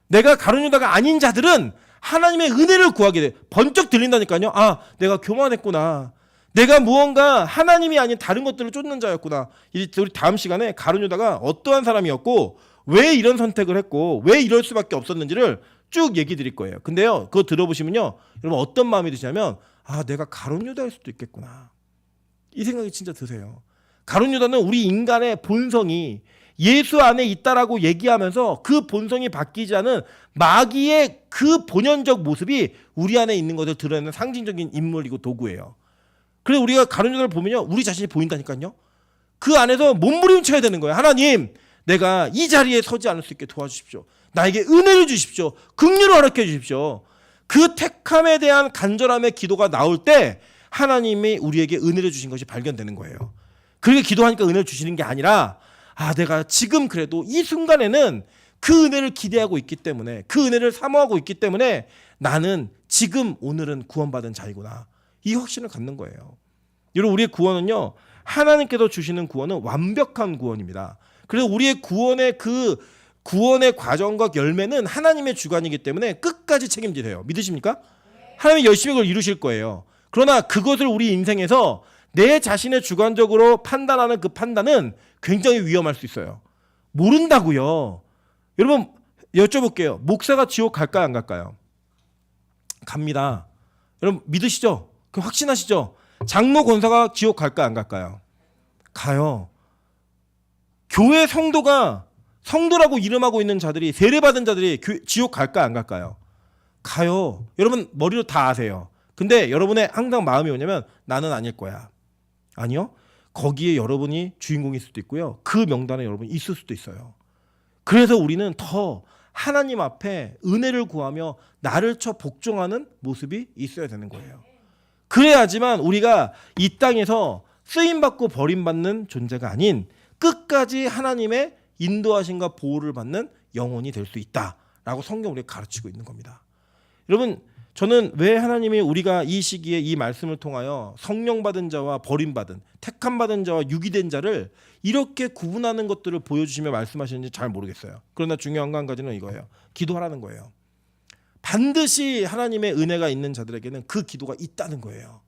내가 가룟 유다가 아닌 자들은 하나님의 은혜를 구하게 돼. 번쩍 들린다니까요. 내가 교만했구나. 내가 무언가 하나님이 아닌 다른 것들을 쫓는 자였구나. 우리 다음 시간에 가룟 유다가 어떠한 사람이었고 왜 이런 선택을 했고 왜 이럴 수밖에 없었는지를 쭉 얘기 드릴 거예요. 근데요, 그거 들어보시면요, 여러분 어떤 마음이 드시냐면, 내가 가룟 유다일 수도 있겠구나, 이 생각이 진짜 드세요. 가룟 유다는 우리 인간의 본성이 예수 안에 있다라고 얘기하면서 그 본성이 바뀌지 않은 마귀의 그 본연적 모습이 우리 안에 있는 것을 드러내는 상징적인 인물이고 도구예요. 그래서 우리가 가룟 유다를 보면요, 우리 자신이 보인다니까요. 그 안에서 몸부림쳐야 되는 거예요. 하나님, 내가 이 자리에 서지 않을 수 있게 도와주십시오. 나에게 은혜를 주십시오. 긍휼을 허락해 주십시오. 그 택함에 대한 간절함의 기도가 나올 때 하나님이 우리에게 은혜를 주신 것이 발견되는 거예요. 그렇게 기도하니까 은혜를 주시는 게 아니라, 내가 지금 그래도 이 순간에는 그 은혜를 기대하고 있기 때문에, 그 은혜를 사모하고 있기 때문에 나는 지금 오늘은 구원받은 자이구나, 이 확신을 갖는 거예요. 여러분, 우리의 구원은요, 하나님께서 주시는 구원은 완벽한 구원입니다. 그래서 우리의 구원의 과정과 열매는 하나님의 주관이기 때문에 끝까지 책임지세요. 믿으십니까? 하나님이 열심히 그걸 이루실 거예요. 그러나 그것을 우리 인생에서 내 자신의 주관적으로 판단하는 그 판단은 굉장히 위험할 수 있어요. 모른다고요. 여러분, 여쭤볼게요. 목사가 지옥 갈까요, 안 갈까요? 갑니다. 여러분 믿으시죠? 그 확신하시죠? 장로 권사가 지옥 갈까요, 안 갈까요? 가요. 교회 성도라고 이름하고 있는 자들이, 세례받은 자들이 지옥 갈까요, 안 갈까요? 가요. 여러분 머리로 다 아세요. 근데 여러분의 항상 마음이 뭐냐면, 나는 아닐 거야. 아니요. 거기에 여러분이 주인공일 수도 있고요. 그 명단에 여러분이 있을 수도 있어요. 그래서 우리는 더 하나님 앞에 은혜를 구하며 나를 쳐 복종하는 모습이 있어야 되는 거예요. 그래야지만 우리가 이 땅에서 쓰임받고 버림받는 존재가 아닌 끝까지 하나님의 인도하심과 보호를 받는 영혼이 될 수 있다라고 성경 우리가 가르치고 있는 겁니다. 여러분, 저는 왜 하나님이 우리가 이 시기에 이 말씀을 통하여 성령 받은 자와 버림받은, 택함 받은 자와 유기된 자를 이렇게 구분하는 것들을 보여주시며 말씀하시는지 잘 모르겠어요. 그러나 중요한 거 한 가지는 이거예요. 기도하라는 거예요. 반드시 하나님의 은혜가 있는 자들에게는 그 기도가 있다는 거예요.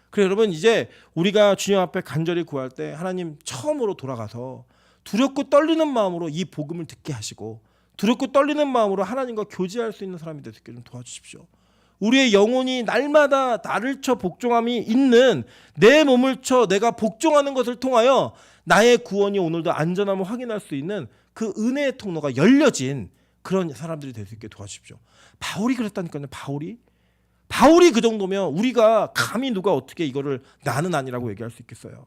그래서 여러분, 이제 우리가 주님 앞에 간절히 구할 때 하나님 처음으로 돌아가서 두렵고 떨리는 마음으로 이 복음을 듣게 하시고 두렵고 떨리는 마음으로 하나님과 교제할 수 있는 사람이 될 수 있게 좀 도와주십시오. 우리의 영혼이 날마다 나를 쳐 복종함이 있는 내 몸을 쳐 내가 복종하는 것을 통하여 나의 구원이 오늘도 안전함을 확인할 수 있는 그 은혜의 통로가 열려진 그런 사람들이 될 수 있게 도와주십시오. 바울이 그랬다니까요. 바울이 그 정도면 우리가 감히 누가 어떻게 이거를 나는 아니라고 얘기할 수 있겠어요.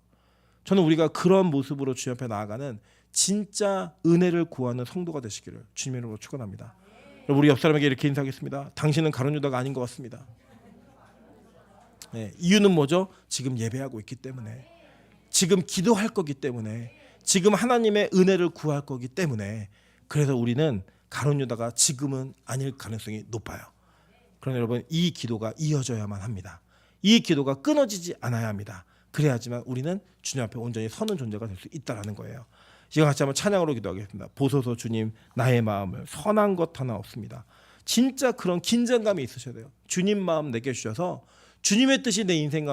저는 우리가 그런 모습으로 주님 앞에 나아가는 진짜 은혜를 구하는 성도가 되시기를 주님의 이름으로 축원합니다. 우리 옆 사람에게 이렇게 인사하겠습니다. 당신은 가룟 유다가 아닌 것 같습니다. 네, 이유는 뭐죠? 지금 예배하고 있기 때문에, 지금 기도할 거기 때문에, 지금 하나님의 은혜를 구할 거기 때문에, 그래서 우리는 가룟 유다가 지금은 아닐 가능성이 높아요. 그러나 여러분, 이 기도가 이어져야만 합니다. 이 기도가 끊어지지 않아야 합니다. 그래야지만 우리는 주님 앞에 온전히 서는 존재가 될 수 있다라는 거예요. 이와 같이 한번 찬양으로 기도하겠습니다. 보소서 주님, 나의 마음을 선한 것 하나 없습니다. 진짜 그런 긴장감이 있으셔야 돼요. 주님 마음 내게 주셔서 주님의 뜻이 내 인생